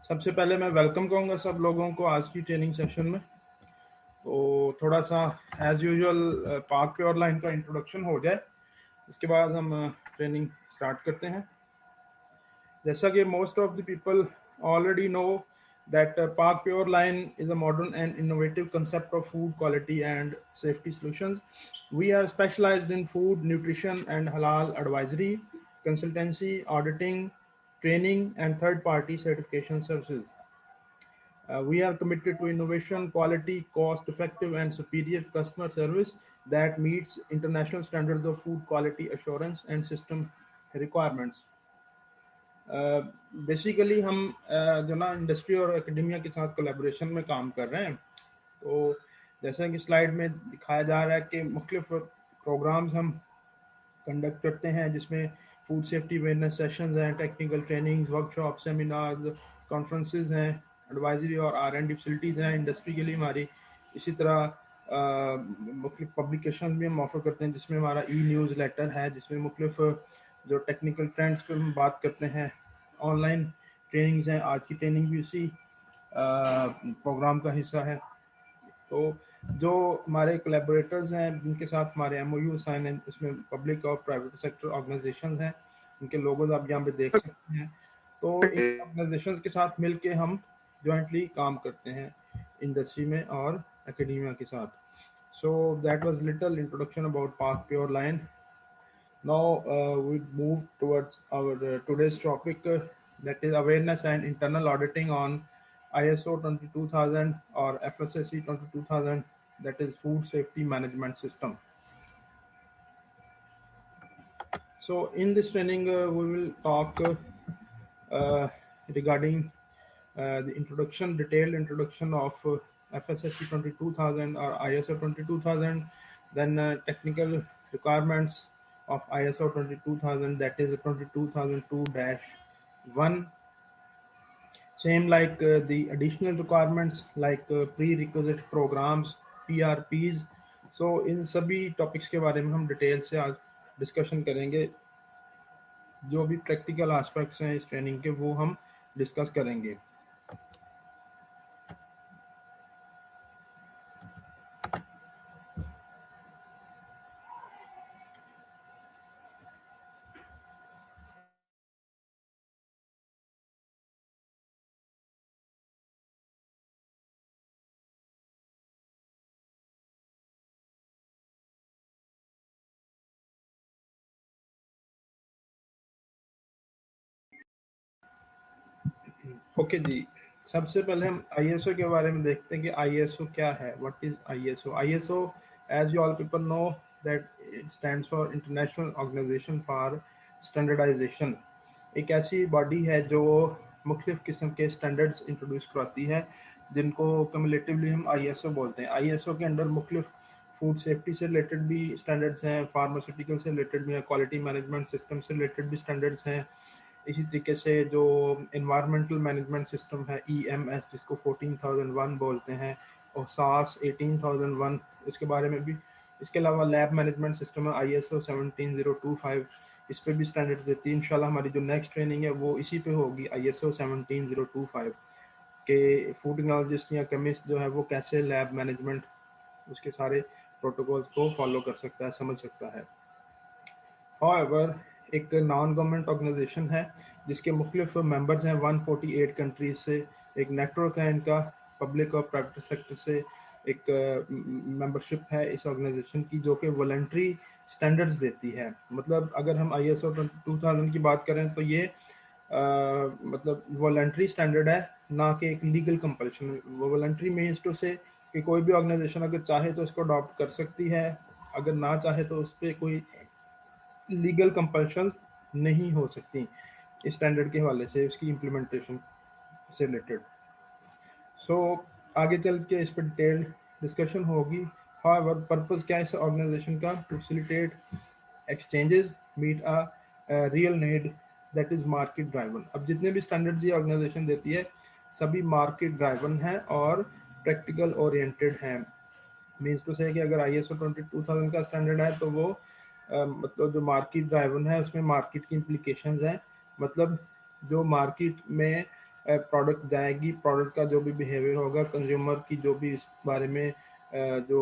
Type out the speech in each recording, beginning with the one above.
सबसे पहले मैं वेलकम कहूँगा सब लोगों को आज की ट्रेनिंग सेशन में। तो थोड़ा सा एज यूजुअल पाक प्योर लाइन का इंट्रोडक्शन हो जाए, उसके बाद हम ट्रेनिंग स्टार्ट करते हैं। जैसा कि most of the people already know that Park Pure Line is a modern and innovative concept of food quality and safety solutions. We are specialized in food, nutrition, and halal advisory, consultancy, auditing, training, and third-party certification services. We are committed to innovation, quality, cost-effective, and superior customer service that meets international standards of food quality assurance and system requirements. Basically हम जो ना industry और academia के साथ collaboration में काम कर रहे हैं। तो जैसा कि स्लाइड में दिखाया जा रहा है कि मुख्तलिफ प्रोग्राम्स हम कंडक्ट करते हैं, जिसमें फूड सेफ्टी अवेयरनेस सेशंस हैं, technical trainings, workshop, seminars, conferences हैं, एडवाइजरी और R&D फैसिलिटीज़ हैं इंडस्ट्री के लिए हमारी। इसी तरह मुख्तलिफ पब्लिकेशन भी हम ऑफर करते हैं, जिसमें हमारा न्यूज़ लेटर है, जिसमें मुख्तलिफ जो टेक्निकल ट्रेंड्स पर हम बात करते हैं। ऑनलाइन ट्रेनिंग्स हैं, आज की ट्रेनिंग भी उसी प्रोग्राम का हिस्सा है। तो जो हमारे कोलैबोरेटर्स हैं, जिनके साथ हमारे MOU साइन हैं, इसमें पब्लिक और प्राइवेट सेक्टर ऑर्गेनाइजेशन हैं, उनके लोगोज आप यहाँ पे देख सकते हैं। तो इन ऑर्गेनाइजेशंस के साथ मिलके हम जॉइंटली काम करते हैं इंडस्ट्री में और एकेडमिया के साथ। So that was little introduction about pack pure line. Now we move towards our today's topic, that is awareness and internal auditing on ISO 22000 or FSSC 22000, that is Food Safety Management System. So in this training we will talk regarding the introduction, detailed introduction of FSSC 22000 or ISO 22000, then technical requirements of ISO 22000, that is 22002-1. Same like the additional requirements like prerequisite programs, PRPs. So इन सभी topics के बारे में हम detail से आज discussion करेंगे। जो भी प्रैक्टिकल एस्पेक्ट्स हैं इस ट्रेनिंग के, वो हम डिस्कस करेंगे। ओके जी, सबसे पहले हम ISO के बारे में देखते हैं कि ISO क्या है। What is ISO? ISO, as you all people know, that it stands for international organization for standardization. एक ऐसी बॉडी है जो मुख्तलिफ किस्म के स्टैंडर्ड्स इंट्रोड्यूस कराती है, जिनको कम्युलेटिवली हम ISO बोलते हैं। ISO के अंडर मुख्तलिफ फूड सेफ्टी से रिलेटेड भी स्टैंडर्ड्स हैं, फार्मास्यूटिकल से रिलेटेड भी हैं, क्वालिटी मैनेजमेंट सिस्टम से रिलेटेड भी स्टैंडर्ड्स हैं। इसी तरीके से जो इन्वायरमेंटल मैनेजमेंट सिस्टम है EMS, जिसको 14001 बोलते हैं, और SAS 18001, इसके बारे में भी। इसके अलावा लैब मैनेजमेंट सिस्टम है ISO 17025, इस पे भी स्टैंडर्ड्स देती है। इंशाल्लाह हमारी जो नेक्स्ट ट्रेनिंग है वो इसी पे होगी, ISO 17025 के फूड टेक्नोलॉजिस्ट या केमिस्ट जो है वो कैसे लैब मैनेजमेंट उसके सारे प्रोटोकॉल्स को फॉलो कर सकता है, समझ सकता है। However, एक नॉन गवर्नमेंट ऑर्गेनाइजेशन है जिसके मुख्तलिफ मेंबर्स हैं 148 कंट्रीज से। एक नेटवर्क है इनका, पब्लिक और प्राइवेट सेक्टर से एक मेंबरशिप है इस ऑर्गेनाइजेशन की, जो कि वॉलंटरी स्टैंडर्ड्स देती है। मतलब अगर हम ISO 2000 की बात करें तो ये मतलब वॉलंटरी स्टैंडर्ड है, ना कि एक legal compulsion. Voluntary means to say कि कोई भी ऑर्गेनाइजेशन अगर चाहे तो इसको अडॉप्ट कर सकती है, अगर ना चाहे तो उस पर कोई लीगल कंपल्शन नहीं हो सकती इस स्टैंडर्ड के हवाले से, उसकी इम्प्लीमेंटेशन से रिलेटेड। सो आगे चल के इस पर डिटेल्ड डिस्कशन होगी। हाउएवर पर्पस क्या है इस ऑर्गेनाइजेशन का? To facilitate exchanges, meet a real need, that is market driven. अब जितने भी स्टैंडर्ड्स ये ऑर्गेनाइजेशन देती है सभी मार्केट ड्राइवन हैं और प्रैक्टिकल ओरिएंटेड हैं। मीन्स टू से कि अगर ISO 22000 का स्टैंडर्ड है तो वो मतलब जो मार्केट ड्राइवन है उसमें मार्केट की इम्प्लीकेशंस हैं। मतलब जो मार्केट में प्रोडक्ट जाएगी, प्रोडक्ट का जो भी बिहेवियर होगा, कंज्यूमर की जो भी इस बारे में जो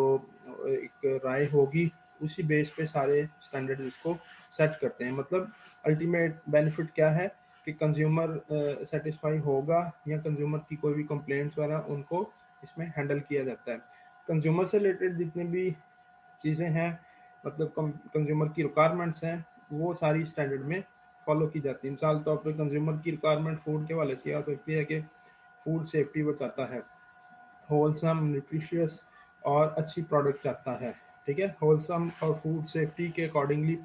एक राय होगी, उसी बेस पे सारे स्टैंडर्ड इसको सेट करते हैं। मतलब अल्टीमेट बेनिफिट क्या है कि कंज्यूमर सेटिस्फाई होगा या कंज्यूमर की कोई भी कंप्लेंट्स वगैरह उनको इसमें हैंडल किया जाता है। कंज्यूमर से रिलेटेड जितनी भी चीज़ें हैं, मतलब कंज्यूमर की रिक्वायरमेंट्स हैं, वो सारी स्टैंडर्ड में फॉलो की जाती है। मिसाल तौर पर कंज्यूमर की रिक्वायरमेंट फूड के वाले से आ सकती है कि फूड सेफ्टी वो चाहता है, होलसम, न्यूट्रिशियस और अच्छी प्रोडक्ट चाहता है। ठीक है, होलसम और फूड सेफ्टी के अकॉर्डिंगली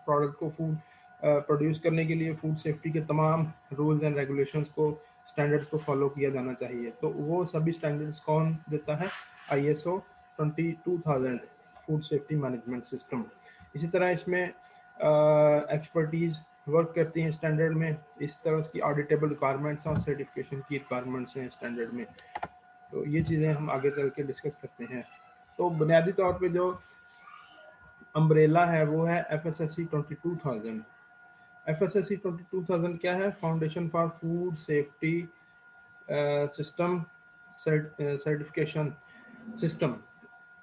प्रोडक्ट को फूड प्रोड्यूस करने के लिए फूड सेफ्टी के तमाम रूल्स एंड रेगुलेशंस को, स्टैंडर्ड्स को फॉलो किया जाना चाहिए। तो वो सभी स्टैंडर्ड्स कौन देता है? ISO 22000 food safety management system. इसी तरह इसमें एक्सपर्टीज़ वर्क करती हैं स्टैंडर्ड में। इस तरह उसकी ऑडिटेबल रिक्वायरमेंट्स और सर्टिफिकेशन की रिक्वायरमेंट्स हैं स्टैंडर्ड में। तो ये चीज़ें हम आगे चल के डिस्कस करते हैं। तो बुनियादी तौर पे जो अम्ब्रेला है वो है FSSC 22000। FSSC 22000 क्या है? Foundation for food safety system certification system,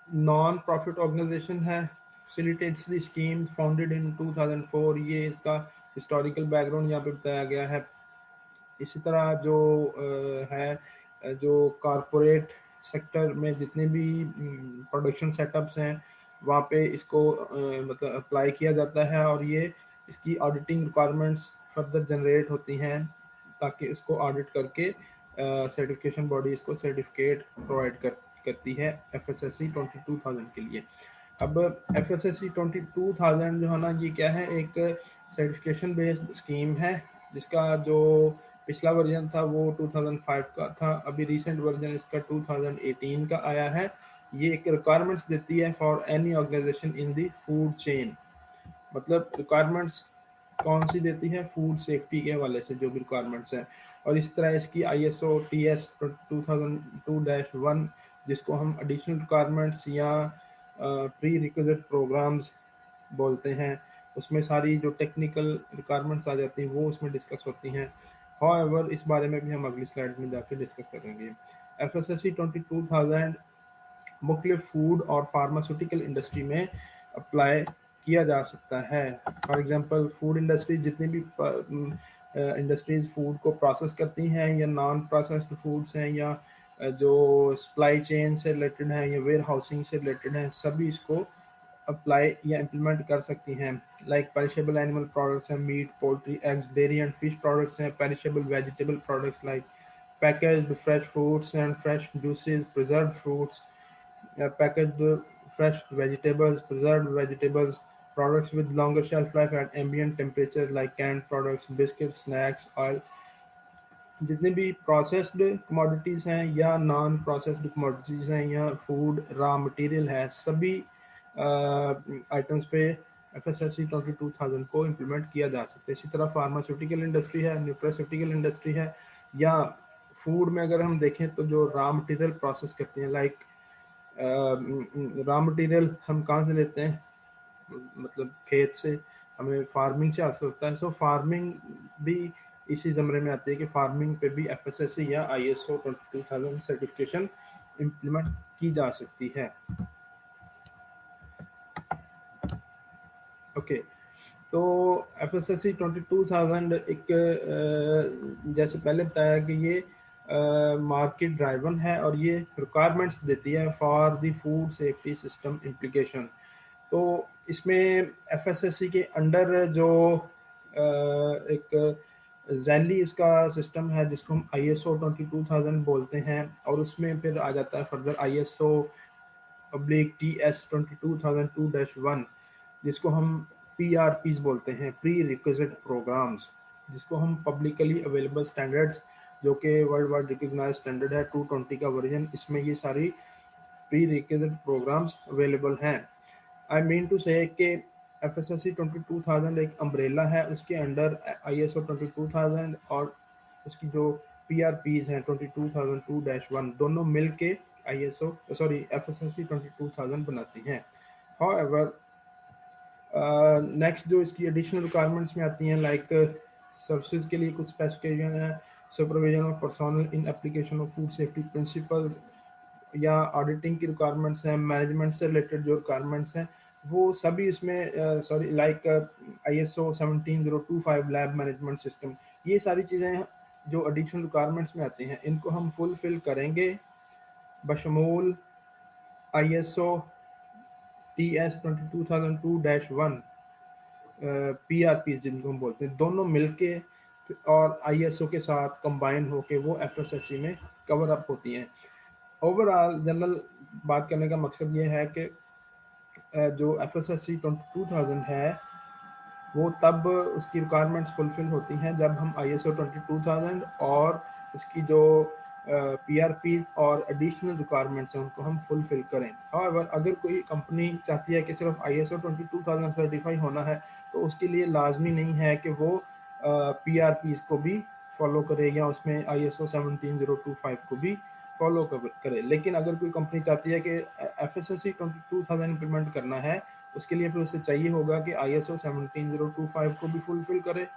non profit organization है, facilitates the scheme founded in 2004। ये इसका हिस्टोरिकल बैकग्राउंड यहाँ पे बताया गया है। इसी तरह जो है जो कॉरपोरेट सेक्टर में जितने भी प्रोडक्शन सेटअप्स हैं वहाँ पे इसको मतलब अप्लाई किया जाता है, और ये इसकी ऑडिटिंग रिक्वायरमेंट्स फर्दर जनरेट होती हैं ताकि इसको ऑडिट करके सर्टिफिकेशन बॉडी इसको सर्टिफिकेट प्रोवाइड करती है FSSC 22000 के लिए। अब FSSC 22000 जो है ना, ये क्या है? एक सर्टिफिकेशन बेस्ड स्कीम है जिसका जो पिछला वर्जन था वो 2005 का था। अभी रिसेंट वर्जन इसका 2018 का आया है। ये एक रिक्वायरमेंट्स देती है for any organization in the food chain. मतलब रिक्वायरमेंट्स कौन सी देती है? फूड सेफ्टी के हवाले से जो भी रिक्वायरमेंट्स हैं। और इस तरह इसकी ISO TS 2002-1, जिसको हम एडिशनल रिक्वायरमेंट्स या प्री रिक्विजिट प्रोग्राम्स बोलते हैं, उसमें सारी जो टेक्निकल रिक्वायरमेंट्स आ जाती हैं वो उसमें डिस्कस होती हैं। हाउएवर इस बारे में भी हम अगली स्लाइड्स में जाकर डिस्कस करेंगे। FSSC 22000 मुख्तलिफ फूड और फार्मास्यूटिकल इंडस्ट्री में अप्लाई किया जा सकता है। फॉर एग्जांपल फूड इंडस्ट्री, जितनी भी इंडस्ट्रीज फूड को प्रोसेस करती हैं या नॉन प्रोसेस्ड फूड्स हैं या जो सप्लाई चेन से रिलेटेड हैं या वेयर हाउसिंग से रिलेटेड हैं, सभी इसको अप्लाई या इम्प्लीमेंट कर सकती हैं। लाइक पेरिशेबल एनिमल प्रोडक्ट्स हैं, meat, poultry, eggs, dairy and fish products हैं। Perishable vegetable products like packaged fresh fruits and fresh juices, preserved fruits, packaged fresh vegetables, preserved vegetables, products with longer shelf life at ambient temperature like canned products, biscuits, snacks, oil। जितने भी processed commodities हैं या non processed commodities हैं या food raw material है, सभी items पे FSSC 22000 को इम्प्लीमेंट किया जा सकता है। इसी तरह फार्मास्यूटिकल इंडस्ट्री है, न्यूट्रास्यूटिकल इंडस्ट्री है, या फूड में अगर हम देखें तो जो रॉ मटेरियल प्रोसेस करते हैं, लाइक रॉ मटेरियल हम कहाँ से लेते हैं? मतलब खेत से, हमें फार्मिंग से हासिल होता है। सो फार्मिंग भी इसी ज़मरे में आती है कि फार्मिंग पे भी FSSC या ISO 22000 सर्टिफिकेशन इम्प्लीमेंट की जा सकती है। ओके, तो FSSC 22000 एक जैसे पहले बताया कि ये मार्केट ड्राइवन है और ये रिक्वायरमेंट्स देती है for the food safety system implication. तो इसमें FSSC के अंडर जो एक जैली इसका सिस्टम है जिसको हम ISO 22000 बोलते हैं, और उसमें फिर आ जाता है फर्दर ISO/TS 22002-1, जिसको हम PRPs बोलते हैं, प्री रिक्विजिट प्रोग्राम्स, जिसको हम पब्लिकली अवेलेबल स्टैंडर्ड्स, जो कि वर्ल्ड वाइड रिकग्नाइज स्टैंडर्ड है 220 का वर्जन, इसमें ये सारी प्री रिक्विजिट प्रोग्राम्स अवेलेबल हैं। आई मीन टू से कि FSSC 22000 एक अम्ब्रेला है, उसके अंडर ISO 22000 और उसकी जो PRPs हैं 22002-1 दोनों मिल के FSSC 22000 बनाती हैं। हाउएवर नेक्स्ट जो इसकी एडिशनल रिक्वायरमेंट्स में आती हैं, लाइक सर्विसेज के लिए कुछ स्पेसिफिकेशन है, supervision of personnel in application of food safety principles, या ऑडिटिंग की रिक्वायरमेंट्स हैं, मैनेजमेंट से रिलेटेड जो रिक्वायरमेंट्स हैं वो सभी इसमें sorry like ISO 17025 lab management system, ये सारी चीज़ें जो एडिशनल रिक्वायरमेंट्स में आती हैं इनको हम फुलफिल करेंगे बशमूल ISO TS 22002-1 PRPs जिनको हम बोलते हैं, दोनों मिलके और ISO के साथ कंबाइन होके वो FSSC में कवर अप होती हैं। ओवरऑल जनरल बात करने का मकसद ये है कि जो FSSC 2000 है वो तब उसकी रिक्वायरमेंट्स फुलफिल होती हैं जब हम ISO 22000 और उसकी जो PRPs और एडिशनल रिक्वायरमेंट्स हैं उनको हम फुलफिल करें। हाउएवर अगर कोई कंपनी चाहती है कि सिर्फ ISO 22000 सर्टिफाई होना है तो उसके लिए लाजमी नहीं है कि वो PRPs को भी फॉलो करे या उसमें ISO 17025 को भी फॉलो करे। लेकिन अगर कोई कंपनी चाहती है कि FSSC 22000 इम्प्लीमेंट करना है उसके लिए फिर उसे चाहिए होगा कि ISO 17025 को भी फुलफिल करे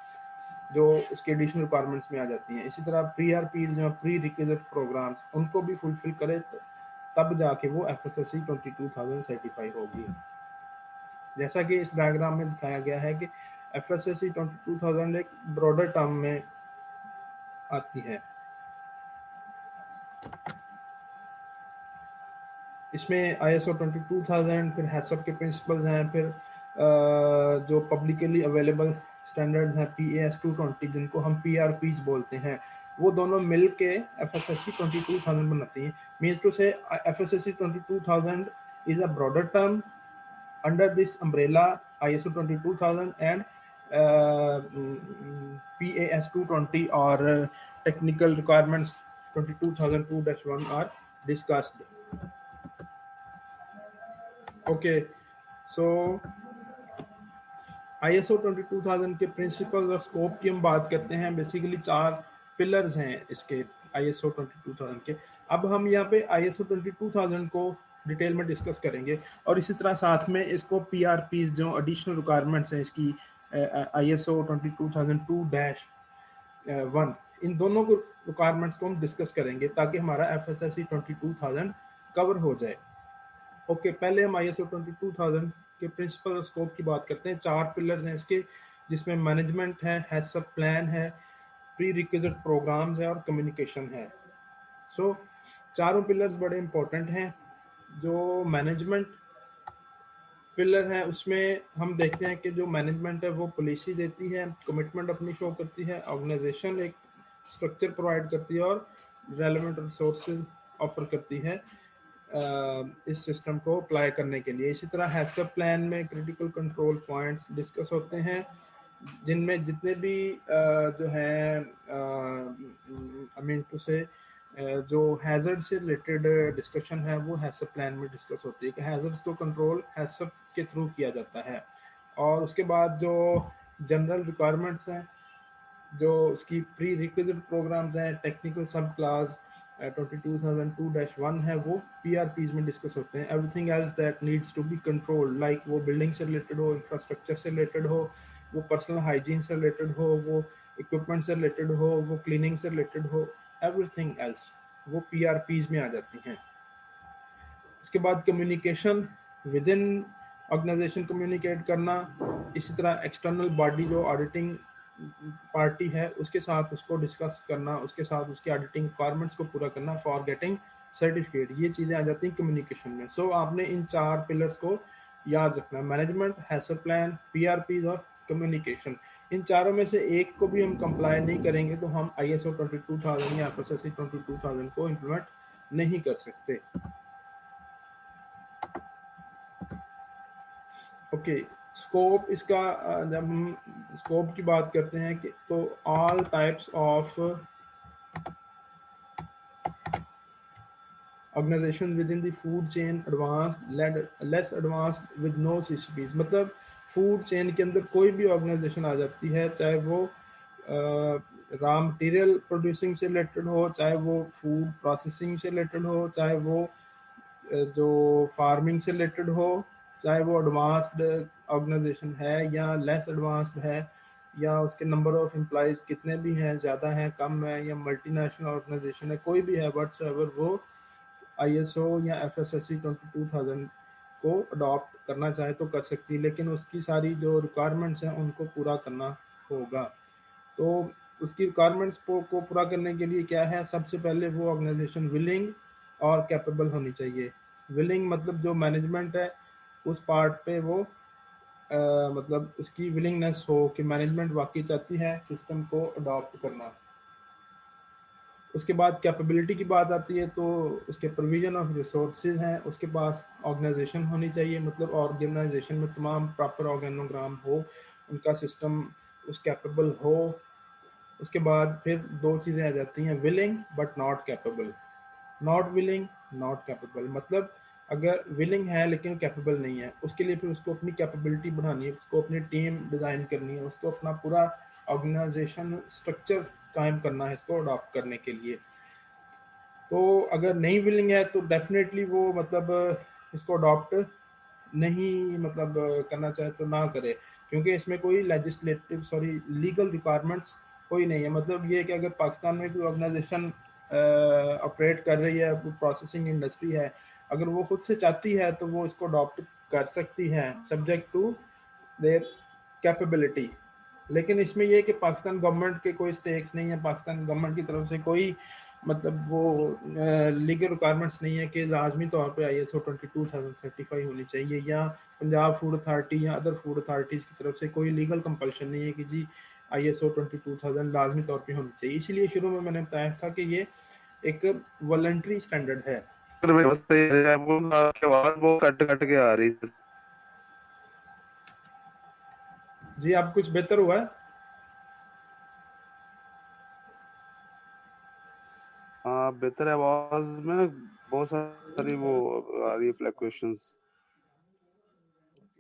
जो उसके एडिशनल रिक्वायरमेंट्स में आ जाती हैं। इसी तरह PRPs जो प्री रिक्विजिट प्रोग्राम्स उनको भी फुलफिल करे तब जाके वो FSSC 22000 सर्टिफाई होगी। जैसा कि इस डायग्राम में दिखाया गया है कि FSSC 22000 एक ब्रॉडर टर्म में आती है। इसमें ISO 22000 फिर हैसअप के प्रिंसिपल्स हैं, फिर जो पब्लिकली अवेलेबल स्टैंडर्ड्स हैं PAS 220 जिनको हम PRPs बोलते हैं वो दोनों मिल के FSSC 22000 बनाती हैं। Means to say FSSC 22000 is a broader term under this umbrella ISO 22000 and PAS 220 और technical requirements 22002-1 are discussed. Okay, so ISO 22000 के प्रिंसिपल्स और स्कोप की हम बात करते हैं। बेसिकली 4 पिलर्स हैं इसके ISO 22000 के। अब हम यहाँ पे ISO 22000 को डिटेल में डिस्कस करेंगे और इसी तरह साथ में इसको PRPs जो एडिशनल रिक्वायरमेंट्स हैं इसकी ISO 22002-1 इन दोनों को रिक्वायरमेंट्स को हम डिस्कस करेंगे ताकि हमारा FSSC 22000 कवर हो जाए। ओके, पहले हम ISO 22000 के प्रिंसिपल और स्कोप की बात करते हैं। 4 पिलर्स हैं इसके जिसमें मैनेजमेंट है, हैसअप प्लान है, प्री रिक्विजिट प्रोग्राम्स है और कम्युनिकेशन है। सो चारों पिलर्स बड़े इंपॉर्टेंट हैं। जो मैनेजमेंट पिलर है उसमें हम देखते हैं कि जो मैनेजमेंट है वो पॉलिसी देती है, कमिटमेंट अपनी शो करती है, ऑर्गेनाइजेशन एक स्ट्रक्चर प्रोवाइड करती है और रेलेवेंट रिसोर्सेज ऑफर करती है इस सिस्टम को अप्लाई करने के लिए। इसी तरह हैसअप प्लान में क्रिटिकल कंट्रोल पॉइंट्स डिस्कस होते हैं जिनमें जितने भी जो है आई मीन टू से जो हैजर्ड से रिलेटेड डिस्कशन है वो हैसअप प्लान में डिस्कस होती है कि हैजर्ड्स को कंट्रोल हैसअप के थ्रू किया जाता है। और उसके बाद जो जनरल रिक्वायरमेंट्स हैं, जो उसकी प्री रिक्विजिट प्रोग्राम्स हैं, टेक्निकल सब क्लास 22002-1 है वो PRPs में डिस्कस होते हैं। Everything else that needs to be controlled, like वो बिल्डिंग से रिलेटेड हो, इंफ्रास्ट्रक्चर से रिलेटेड हो, वो पर्सनल हाइजीन से रिलेटेड हो, वो इक्विपमेंट से रिलेटेड हो, वो क्लीनिंग से रिलेटेड हो, एवरीथिंग एल्स वो PRPs में आ जाती हैं। उसके बाद communication, within organization communicate करना। इसी तरह एक्सटर्नल बॉडी जो ऑडिटिंग पार्टी है उसके साथ उसको डिस्कस करना, उसके साथ उसकी ऑडिटिंग रिक्वायरमेंट्स को पूरा करना फॉर गेटिंग सर्टिफिकेट, ये चीज़ें आ जाती हैं कम्युनिकेशन में। सो आपने इन 4 पिलर्स को याद रखना, मैनेजमेंट, हैसअप प्लान, PRPs और कम्युनिकेशन। इन चारों में से एक को भी हम कंप्लाई नहीं करेंगे तो हम ISO 22000 या FSSC 22000 को इम्प्लीमेंट नहीं कर सकते। ओके, स्कोप इसका जब हम स्कोप की बात करते हैं कि तो all types of organization within the food chain advanced less advanced with no CCPs, मतलब फूड चेन के अंदर कोई भी ऑर्गेनाइजेशन आ जाती है, चाहे वो रॉ मटेरियल प्रोड्यूसिंग से रिलेटेड हो, चाहे वो फूड प्रोसेसिंग से रिलेटेड हो, चाहे वो जो फार्मिंग से रिलेटेड हो, चाहे वो एडवांस्ड ऑर्गेनाइजेशन है या लेस एडवांस्ड है, या उसके नंबर ऑफ एम्प्लॉयज़ कितने भी हैं, ज़्यादा हैं, कम है, या मल्टीनेशनल ऑर्गेनाइजेशन है, कोई भी है व्हाट्सएवर, वो आईएसओ या एफएसएससी 22000 को अडॉप्ट करना चाहे तो कर सकती है, लेकिन उसकी सारी जो रिक्वायरमेंट्स हैं उनको पूरा करना होगा। तो उसकी रिक्वायरमेंट्स को पूरा करने के लिए क्या है, सबसे पहले वो ऑर्गेनाइजेशन विलिंग और कैपेबल होनी चाहिए। विलिंग मतलब जो मैनेजमेंट है उस पार्ट पे वो मतलब उसकी विलिंगनेस हो कि मैनेजमेंट वाकई चाहती है सिस्टम को अडॉप्ट करना। उसके बाद कैपेबिलिटी की बात आती है, तो उसके प्रोविजन ऑफ रिसोर्सेज हैं, उसके पास ऑर्गेनाइजेशन होनी चाहिए, मतलब ऑर्गेनाइजेशन में तमाम प्रॉपर ऑर्गेनोग्राम हो, उनका सिस्टम उस कैपेबल हो। उसके बाद फिर दो चीज़ें आ जाती हैं, willing but not capable. Not willing, not capable मतलब अगर विलिंग है लेकिन कैपेबल नहीं है, उसके लिए फिर उसको अपनी कैपेबिलिटी बढ़ानी है, उसको अपनी टीम डिज़ाइन करनी है, उसको अपना पूरा ऑर्गेनाइजेशन स्ट्रक्चर कायम करना है इसको अडॉप्ट करने के लिए। तो अगर नहीं विलिंग है तो डेफिनेटली वो मतलब इसको अडॉप्ट नहीं मतलब करना चाहे तो ना करे, क्योंकि इसमें कोई लीगल रिक्वायरमेंट्स कोई नहीं है। मतलब ये कि अगर पाकिस्तान में कोई ऑर्गेनाइजेशन ऑपरेट कर रही है, प्रोसेसिंग इंडस्ट्री है, अगर वो खुद से चाहती है तो वो इसको अडॉप्ट कर सकती है सब्जेक्ट टू देयर कैपेबिलिटी। लेकिन इसमें ये कि पाकिस्तान गवर्नमेंट के कोई स्टेक्स नहीं है, पाकिस्तान गवर्नमेंट की तरफ से कोई मतलब वो लीगल रिक्वायरमेंट्स नहीं है कि लाजमी तौर पे ISO 22000 सर्टिफाई होनी चाहिए, या पंजाब फूड अथॉरिटी या अदर फूड अथॉरिटीज़ की तरफ से कोई लीगल कंपल्शन नहीं है कि जी ISO 22000 लाजमी तौर पे होनी चाहिए। इसलिए शुरू में मैंने बताया था कि ये एक वॉलंटरी स्टैंडर्ड है। आपकी आवाज बहुत कट कट के आ रही है। जी अब कुछ बेहतर हुआ है? हाँ बेहतर है, आवाज में ना बहुत सारी वो आ रही है fluctuations.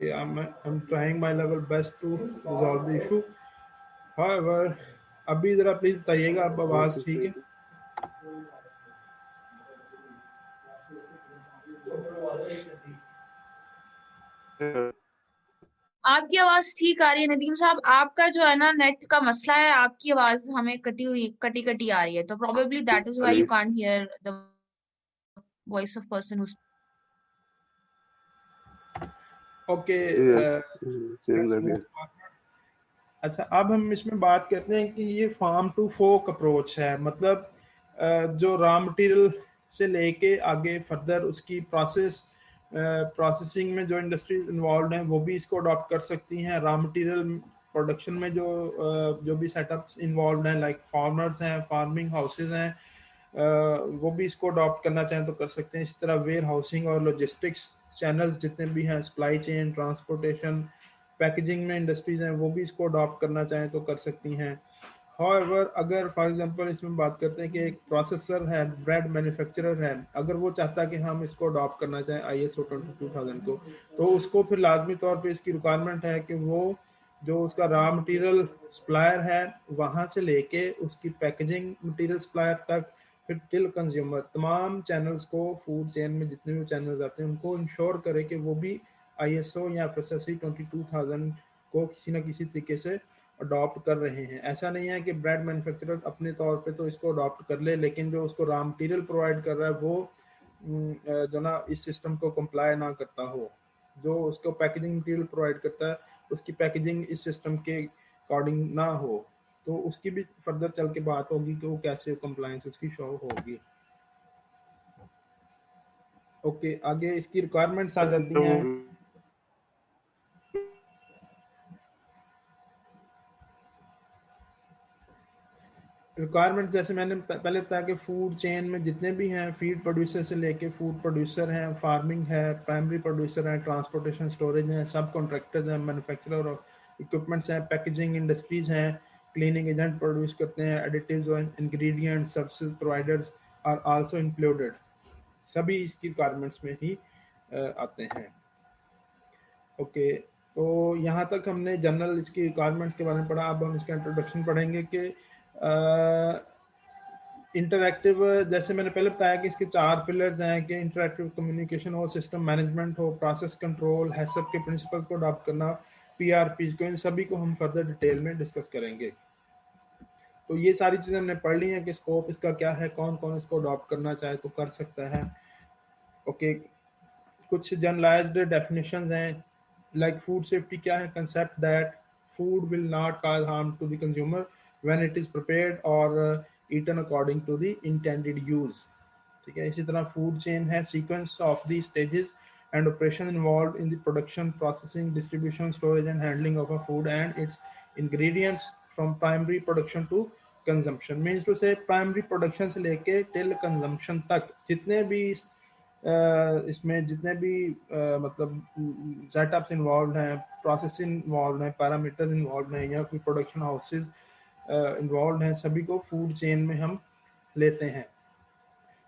I'm trying my level best to resolve the issue. However, अभी जरा प्लीज बताइएगा, अब आवाज ठीक है? आपकी आवाज ठीक आ रही है नदीम साहब। आपका जो है ना नेट का मसला है, आपकी आवाज हमें कटी कटी आ रही है, तो probably that is why you can't hear the voice of person who. Okay, same. अच्छा अब हम इसमें बात करते हैं कि ये फार्म टू फोक अप्रोच है। मतलब जो रॉ मटेरियल से लेके आगे फर्दर उसकी प्रोसेसिंग में जो इंडस्ट्रीज इन्वॉल्व हैं वो भी इसको अडॉप्ट कर सकती हैं। रॉ मटेरियल प्रोडक्शन में जो भी सेटअप्स इन्वॉल्व हैं, लाइक फार्मर्स हैं, फार्मिंग हाउसेज हैं, वो भी इसको अडॉप्ट करना चाहें तो कर सकते हैं। इसी तरह वेयर हाउसिंग और लॉजिस्टिक्स चैनल्स जितने भी हैं, सप्लाई चेन, ट्रांसपोर्टेशन, पैकेजिंग में इंडस्ट्रीज हैं, वो भी इसको अडॉप्ट करना चाहें तो कर सकती हैं। However, अगर फॉर एग्जांपल इसमें बात करते हैं कि एक प्रोसेसर है, ब्रेड मैन्युफैक्चरर है, अगर वो चाहता है कि हम इसको अडॉप्ट करना चाहें ISO 22000 को, तो उसको फिर लाजमी तौर पे इसकी रिक्वायरमेंट है कि वो जो उसका रॉ मटेरियल सप्लायर है वहाँ से लेके उसकी पैकेजिंग मटेरियल सप्लायर तक, फिर टिल कंज्यूमर, तमाम चैनल्स को, फूड चेन में जितने भी चैनल्स आते हैं उनको इंश्योर करे कि वो भी ISO या FSSAI 22000 को किसी ना किसी तरीके से अडॉप्ट कर रहे हैं। ऐसा नहीं है कि ब्रेड मैन्युफैक्चरर अपने तौर पे तो इसको अडॉप्ट कर ले, लेकिन जो उसको रॉ मटेरियल प्रोवाइड कर रहा है वो जो ना इस सिस्टम को कंप्लाई ना करता हो। जो उसको पैकेजिंग मटेरियल प्रोवाइड करता है उसकी पैकेजिंग इस सिस्टम के अकॉर्डिंग ना हो, तो उसकी भी फर्दर चल के बात होगी कि वो कैसे कंप्लायंस उसकी शो होगी। ओके, आगे इसकी रिक्वायरमेंट्स आ जाती हैं। रिक्वायरमेंट्स जैसे मैंने पहले बताया कि फूड चेन में जितने भी हैं, फीड प्रोड्यूसर से लेके फूड प्रोड्यूसर हैं, फार्मिंग है, प्राइमरी प्रोड्यूसर हैं, ट्रांसपोर्टेशन स्टोरेज हैं, सब कॉन्ट्रैक्टर्स हैं, मैन्युफैक्चरर और इक्विपमेंट्स हैं, पैकेजिंग इंडस्ट्रीज हैं, क्लीनिंग एजेंट प्रोड्यूस करते हैं, एडिटिव्स और ingredients, services providers are also included. सभी इसकी रिक्वायरमेंट्स में ही आते हैं। ओके, तो यहाँ तक हमने जनरल इसकी रिक्वायरमेंट्स के बारे में पढ़ा। अब हम इसका इंट्रोडक्शन पढ़ेंगे कि इंटरएक्टिव, जैसे मैंने पहले बताया कि इसके 4 पिलर्स हैं कि इंटरएक्टिव कम्युनिकेशन हो, सिस्टम मैनेजमेंट हो, प्रोसेस कंट्रोल, हैसअप के प्रिंसिपल्स को अडॉप्ट करना, PRPs को, इन सभी को हम फर्दर डिटेल में डिस्कस करेंगे। तो ये सारी चीज़ें हमने पढ़ ली हैं कि स्कोप इसका क्या है, कौन कौन इसको अडॉप्ट करना चाहे तो कर सकता है। ओके, कुछ जनरलाइज्ड डेफिनेशंस हैं, लाइक फूड सेफ्टी क्या है, concept that food will not cause harm to the consumer when it is prepared और eaten according to the intended use. ठीक है, इसी तरह फूड चेन है sequence of the stages and operation involve in the production, processing, distribution, storage and handling of a food and its ingredients from primary production to consumption. Means to say primary production से लेके till consumption तक जितने भी इसमें जितने भी मतलब setups involve हैं, प्रोसेस इन्वॉल्व हैं, पैरामीटर्स इन्वॉल्व हैं या कोई प्रोडक्शन हाउसेस इन्वॉल्व हैं, सभी को फूड चेन में हम लेते हैं।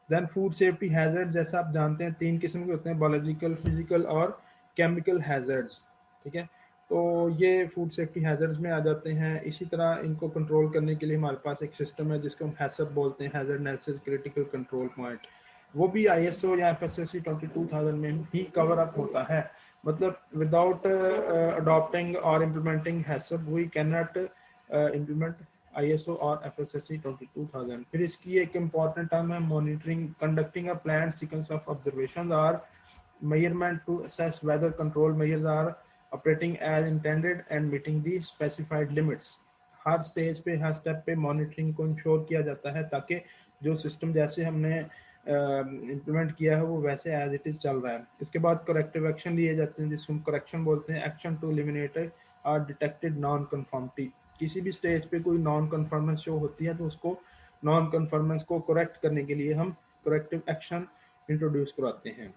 देन फूड सेफ्टी हैजर्ड, जैसा आप जानते हैं 3 किस्म के होते हैं, बायोलॉजिकल, फिजिकल और केमिकल हैजर्ड्स। ठीक है, तो ये फूड सेफ्टी हैजर्ड्स में आ जाते हैं। इसी तरह इनको कंट्रोल करने के लिए हमारे पास एक सिस्टम है जिसको हम हैसअप बोलते हैं, hazard analysis critical control point. वो भी ISO या FSSC 22000 में ही कवर अप होता है। मतलब विदाउट अडॉप्टिंग और implementing HACCP we can not implement ISO और FSSC 22000। फिर इसकी एक इम्पॉर्टेंट टर्म है monitoring, conducting a plan sequence of observation और measurement to assess whether control measures are operating as intended and meeting the specified limits। Her stage पे, हर step पे monitoring को ensure किया जाता है ताकि जो सिस्टम जैसे हमने इम्प्लीमेंट किया है वो वैसे एज इट इज चल रहा है। इसके बाद करेक्टिव एक्शन लिए जाते हैं जिसको हम करेक्शन बोलते हैं, एक्शन टू एलिमिनेट और डिटेक्टेड नॉन कन्फर्मिटी। किसी भी स्टेज पे कोई नॉन कन्फर्मेंस शो होती है तो उसको नॉन कन्फर्मेंस को करेक्ट करने के लिए हम करेक्टिव एक्शन इंट्रोड्यूस कराते हैं।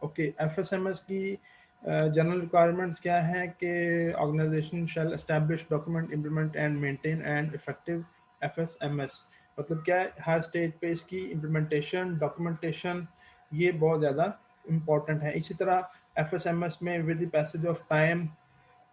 ओके, FSMS की जनरल रिक्वायरमेंट्स क्या है कि organization shall establish, document, implement and maintain and effective FSMS। मतलब क्या है, हर स्टेज पे इसकी इम्प्लीमेंटेशन, डॉक्यूमेंटेशन ये बहुत ज़्यादा इम्पॉर्टेंट है। इसी तरह FSMS में with the passage of time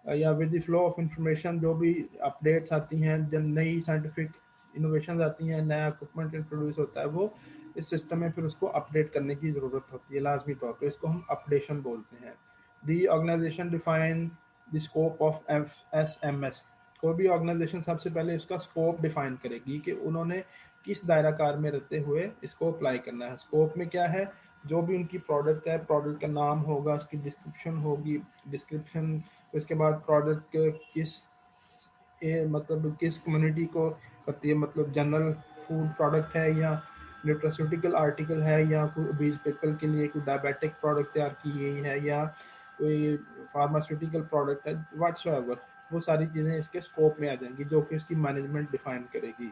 या with the flow of information जो भी अपडेट्स आती हैं, जब नई साइंटिफिक इनोवेशन आती हैं, नया इक्विपमेंट इंट्रोड्यूस होता है, वो इस सिस्टम में फिर उसको अपडेट करने की ज़रूरत होती है लाजमी तौर पे। इसको हम अपडेशन बोलते हैं। The organization define the scope of FSMS। कोई भी ऑर्गेनाइजेशन सबसे पहले उसका स्कोप डिफाइन करेगी कि उन्होंने किस दायरा कार में रहते हुए इसको अप्लाई करना है। स्कोप में क्या है, जो भी उनकी प्रोडक्ट है, प्रोडक्ट का नाम होगा, उसकी डिस्क्रिप्शन होगी, डिस्क्रिप्शन, उसके बाद प्रोडक्ट किस मतलब किस कम्युनिटी को करती है, मतलब जनरल फूड प्रोडक्ट है या न्यूट्रास्यूटिकल आर्टिकल है या कोई ओबीज पीपल के लिए कोई डायबिटिक प्रोडक्ट तैयार की गई है या कोई फार्मास्यूटिकल प्रोडक्ट है, व्हाटसोएवर, वो सारी चीज़ें इसके स्कोप में आ जाएंगी जो कि इसकी मैनेजमेंट डिफाइन करेगी।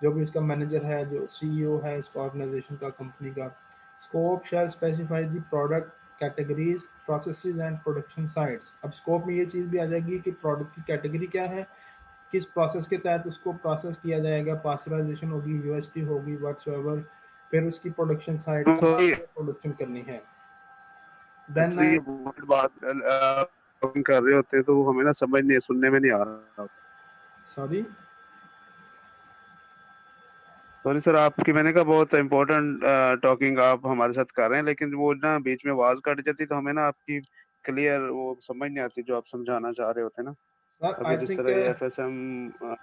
जो भी इसका मैनेजर है, जो CEO है इसका ऑर्गेनाइजेशन का, कंपनी का। Scope shall specify the product categories, processes and production sites. अब स्कोप में ये चीज़ भी आ जाएगी कि प्रोडक्ट की कैटेगरी क्या है, किस प्रोसेस के तहत उसको प्रोसेस किया जाएगा, पास्चराइजेशन होगी, UST होगी, व्हाटसोएवर, फिर उसकी प्रोडक्शन साइट तो कहाँ ये प्रोडक्शन करनी है। तो देन ये बहुत बात हम कर रहे होते हैं तो वो हमें ना समझ नहीं, सुनने में नहीं आ रहा होता। सॉरी सॉरी सर, आपकी मैंने कहा बहुत इम्पोर्टेंट टॉकिंग आप हमारे साथ कर रहे हैं, लेकिन वो ना बीच में आवाज कट जाती तो हमें ना आपकी क्लियर वो समझ नहीं आती जो आप समझाना चाह रहे होते ना। सर, अभी आई जिस थिंक तरह ये FSM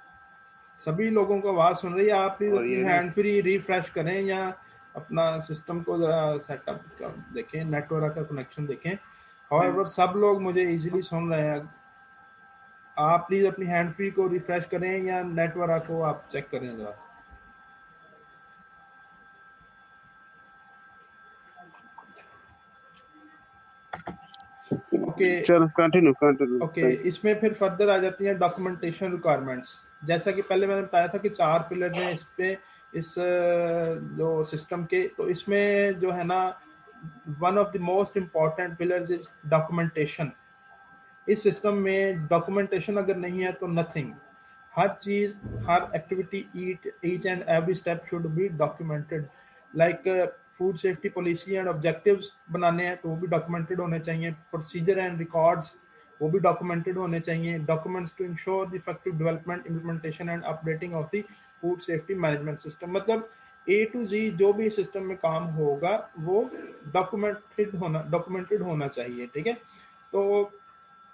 सभी लोगों को आवाज़ सुन रही है। आप प्लीज़ और अपनी ये ना हैंड फ्री रिफ्रेश करें या अपना सिस्टम को सेटअप देखें, नेटवर्क का कनेक्शन देखें। हाउएवर सब लोग मुझे इजीली सुन रहे हैं। आप प्लीज़ अपनी हैंड फ्री को रिफ्रेश करें या नेटवर्क को आप चेक करें ज़रा। ओके चलो कंटिन्यू ओके, इसमें फिर फर्दर आ जाती है डॉक्यूमेंटेशन रिक्वायरमेंट्स। जैसा कि पहले मैंने बताया था कि 4 पिलर हैं इस पे, इस जो सिस्टम के। तो इसमें जो है ना, one of the most important pillars is documentation. इस सिस्टम में डॉक्यूमेंटेशन अगर नहीं है तो nothing. Her cheese, her activity, each and every step should be documented. Like food safety policy and objectives बनाने हैं तो वो भी डॉक्यूमेंटेड होने चाहिए। प्रोसीजर एंड रिकॉर्ड्स वो भी डॉक्यूमेंटेड होने चाहिए। Documents to ensure the effective development, implementation and updating of the food safety management system. मतलब A to Z जो भी सिस्टम में काम होगा वो डॉक्यूमेंटेड होना चाहिए। ठीक है, तो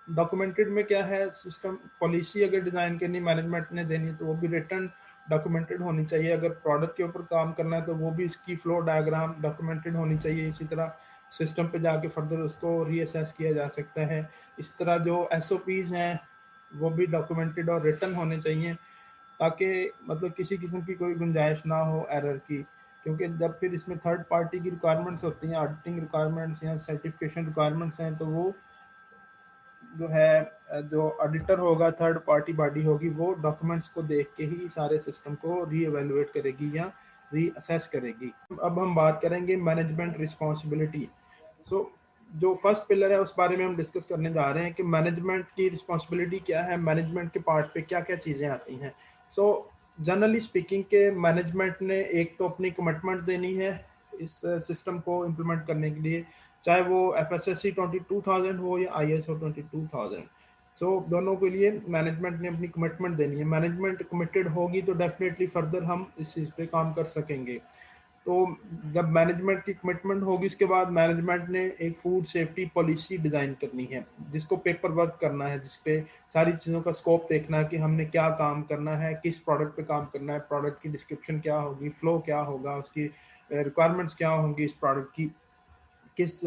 डॉक्यूमेंटेड में क्या है, सिस्टम पॉलिसी अगर डिज़ाइन करनी मैनेजमेंट ने देनी है तो वो भी रिटर्न डॉक्यूमेंटेड होनी चाहिए। अगर प्रोडक्ट के ऊपर काम करना है तो वो भी इसकी फ्लो डायग्राम डॉक्यूमेंटेड होनी चाहिए। इसी तरह सिस्टम पे जाके फर्दर उसको रीअसेस किया जा सकता है। इस तरह जो SOPs हैं वो भी डॉक्यूमेंटेड और रिटर्न होने चाहिए, ताकि मतलब किसी किस्म की कोई गुंजाइश ना हो एरर की। क्योंकि जब फिर इसमें थर्ड पार्टी की रिक्वायरमेंट्स होती हैं, ऑडिटिंग रिक्वायरमेंट्स या सर्टिफिकेशन रिक्वायरमेंट्स हैं, तो वो जो है जो ऑडिटर होगा, थर्ड पार्टी बॉडी होगी, वो डॉक्यूमेंट्स को देख के ही सारे सिस्टम को रीएवेलुएट करेगी या रीअसेस करेगी। अब हम बात करेंगे मैनेजमेंट रिस्पॉन्सिबिलिटी। सो जो फर्स्ट पिलर है उस बारे में हम डिस्कस करने जा रहे हैं कि मैनेजमेंट की रिस्पॉन्सिबिलिटी क्या है, मैनेजमेंट के पार्ट पे क्या क्या चीज़ें आती हैं। सो जनरली स्पीकिंग के मैनेजमेंट ने एक तो अपनी कमिटमेंट देनी है इस सिस्टम को इम्प्लीमेंट करने के लिए, चाहे वो FSSC 22000 हो या ISO 22000। सो दोनों के लिए मैनेजमेंट ने अपनी कमिटमेंट देनी है। मैनेजमेंट कमिटेड होगी तो डेफिनेटली फर्दर हम इस चीज़ पे काम कर सकेंगे। तो जब मैनेजमेंट की कमिटमेंट होगी, इसके बाद मैनेजमेंट ने एक फूड सेफ्टी पॉलिसी डिज़ाइन करनी है, जिसको पेपर वर्क करना है, जिसपे सारी चीज़ों का स्कोप देखना है कि हमने क्या काम करना है, किस प्रोडक्ट पे काम करना है, प्रोडक्ट की डिस्क्रिप्शन क्या होगी, फ्लो क्या होगा, उसकी रिक्वायरमेंट्स क्या होंगी इस प्रोडक्ट की, किस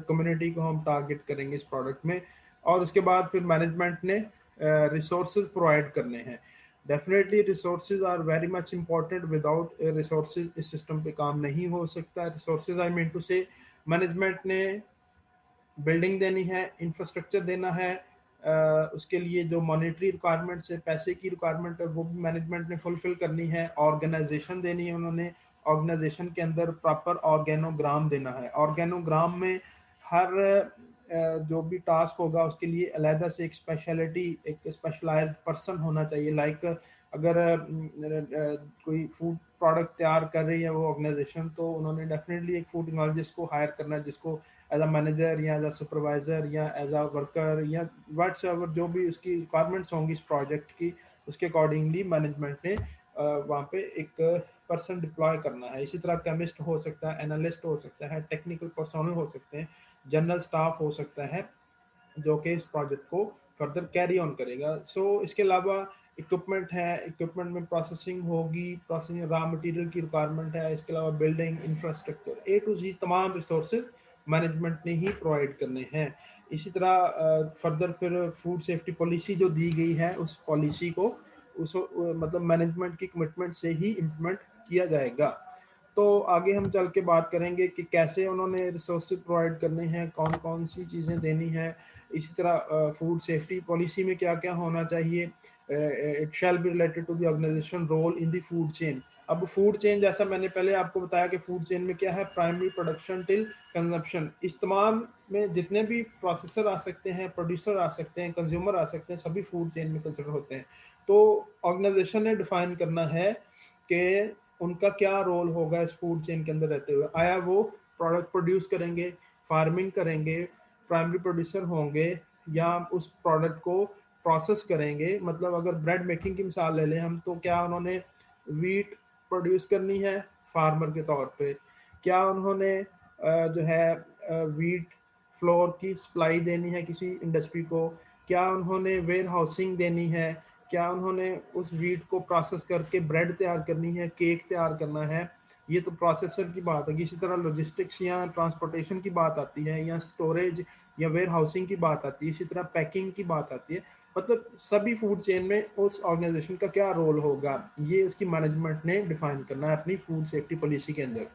कम्युनिटी को हम टारगेट करेंगे इस प्रोडक्ट में। और उसके बाद फिर मैनेजमेंट ने रिसोर्सेज प्रोवाइड करने हैं। Definitely resources are very much important, without resources इस सिस्टम पे काम नहीं हो सकता। Resources I mean to say management ने बिल्डिंग देनी है, इंफ्रास्ट्रक्चर देना है, उसके लिए जो मॉनेटरी रिक्वायरमेंट्स है, पैसे की रिक्वायरमेंट है, वो भी मैनेजमेंट ने फुलफिल करनी है। ऑर्गेनाइजेशन देनी है उन्होंने, ऑर्गेनाइजेशन के अंदर प्रॉपर ऑर्गेनोग्राम देना है। ऑर्गेनोग्राम में हर जो भी टास्क होगा उसके लिए अलहदा से एक स्पेशलिटी, एक स्पेशलाइज्ड पर्सन होना चाहिए। लाइक अगर कोई फूड प्रोडक्ट तैयार कर रही है वो ऑर्गेनाइजेशन, तो उन्होंने डेफिनेटली एक फूड टेक्नोलॉजिस्ट को हायर करना है, जिसको एज अ मैनेजर या एज अ सुपरवाइजर या एज अ वर्कर या व्हाट्सएवर जो भी उसकी रिक्वायरमेंट्स होंगी इस प्रोजेक्ट की, उसके अकॉर्डिंगली मैनेजमेंट ने वहाँ पे एक पर्सन डिप्लॉय करना है। इसी तरह केमिस्ट हो सकता है, एनालिस्ट हो सकता है, टेक्निकल पर्सनल हो सकते हैं, जनरल स्टाफ हो सकता है, जो कि इस प्रोजेक्ट को फर्दर कैरी ऑन करेगा। सो इसके अलावा इक्विपमेंट है, इक्विपमेंट में प्रोसेसिंग होगी, प्रोसेसिंग रॉ मटेरियल की रिक्वायरमेंट है। इसके अलावा building infrastructure A to Z तमाम रिसोर्सेज मैनेजमेंट ने ही प्रोवाइड करने हैं। इसी तरह फर्दर फिर फूड सेफ्टी पॉलिसी जो दी गई है, उस पॉलिसी को उस मतलब मैनेजमेंट की कमिटमेंट से ही इम्प्लीमेंट किया जाएगा। तो आगे हम चल के बात करेंगे कि कैसे उन्होंने रिसोर्सेज प्रोवाइड करने हैं, कौन कौन सी चीज़ें देनी है। इसी तरह फूड सेफ्टी पॉलिसी में क्या क्या होना चाहिए। It shall be related to the organization role in the food chain. अब फूड चेन, जैसा मैंने पहले आपको बताया कि फूड चेन में क्या है, प्राइमरी प्रोडक्शन टिल कंजप्शन। इस तमाम में जितने भी प्रोसेसर आ सकते हैं, प्रोड्यूसर आ सकते हैं, कंज्यूमर आ सकते हैं, सभी फूड चेन में कंसिडर होते हैं। तो ऑर्गेनाइजेशन ने डिफाइन करना है कि उनका क्या रोल होगा इस फूड चेन के अंदर रहते हुए। आया वो प्रोडक्ट प्रोड्यूस करेंगे, फार्मिंग करेंगे, प्राइमरी प्रोड्यूसर होंगे, या उस प्रोडक्ट को प्रोसेस करेंगे। मतलब अगर ब्रेड मेकिंग की मिसाल ले लें हम, तो क्या उन्होंने वीट प्रोड्यूस करनी है फार्मर के तौर पे, क्या उन्होंने जो है वीट फ्लोर की सप्लाई देनी है किसी इंडस्ट्री को, क्या उन्होंने वेयर हाउसिंग देनी है, क्या उन्होंने उस वीट को प्रोसेस करके ब्रेड तैयार करनी है, केक तैयार करना है। ये तो प्रोसेसर की बात है। इसी तरह लॉजिस्टिक्स या ट्रांसपोर्टेशन की बात आती है, या स्टोरेज या वेयर हाउसिंग की बात आती है, इसी तरह पैकिंग की बात आती है। मतलब सभी फूड चेन में उस ऑर्गेनाइजेशन का क्या रोल होगा, ये उसकी मैनेजमेंट ने डिफाइन करना है अपनी फूड सेफ्टी पॉलिसी के अंदर।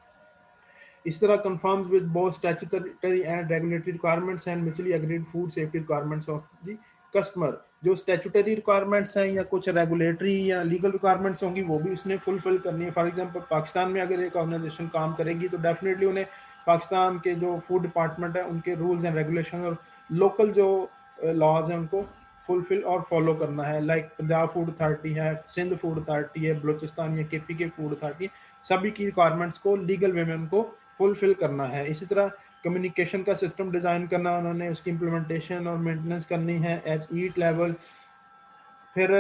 इस तरह confirms with both statutory and regulatory requirements and mutually agreed food safety requirements of the customer. जो स्टैट्यूटरी रिक्वायरमेंट्स हैं या कुछ रेगुलेटरी या लीगल रिक्वायरमेंट्स होंगी, वो भी उसने फुलफिल करनी है। फॉर एग्जांपल पाकिस्तान में अगर एक ऑर्गेनाइजेशन काम करेगी तो डेफिनेटली उन्हें पाकिस्तान के जो फूड डिपार्टमेंट है उनके रूल्स एंड रेगुलेशन और लोकल जो लॉज हैं उनको फुलफिल और फॉलो करना है। लाइक पंजाब फूड अथॉरिटी है, सिंध फूड अथॉरिटी है, बलूचिस्तान या KPK फूड अथॉरिटी, सभी की रिक्वायरमेंट्स को लीगल वे में उनको फुलफिल करना है। इसी तरह कम्युनिकेशन का सिस्टम डिज़ाइन करना, उन्होंने उसकी इम्प्लीमेंटेशन और मेंटेनेंस करनी है एट ईच लेवल। फिर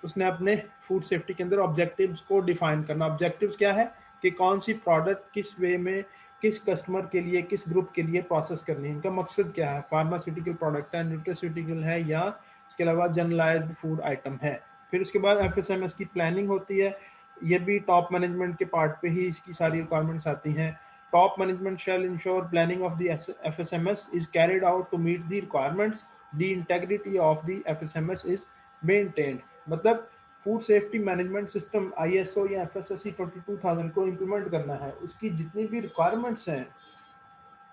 उसने अपने फूड सेफ्टी के अंदर ऑब्जेक्टिव्स को डिफाइन करना। ऑब्जेक्टिव्स क्या है कि कौन सी प्रोडक्ट किस वे में किस कस्टमर के लिए, किस ग्रुप के लिए प्रोसेस करनी है, इनका मकसद क्या है, फार्मास्यूटिकल प्रोडक्ट है, न्यूट्रास्यूटिकल है, या इसके अलावा जनरलाइज्ड फूड आइटम है। फिर उसके बाद FSMS की प्लानिंग होती है, ये भी टॉप मैनेजमेंट के पार्ट पे ही इसकी सारी रिक्वायरमेंट्स आती हैं। Top management shall ensure planning of the FSMS is carried out to meet the requirements, the integrity of the FSMS is maintained. मतलब food safety management system ISO या FSSC 22000 को implement करना है, उसकी जितनी भी रिक्वायरमेंट्स हैं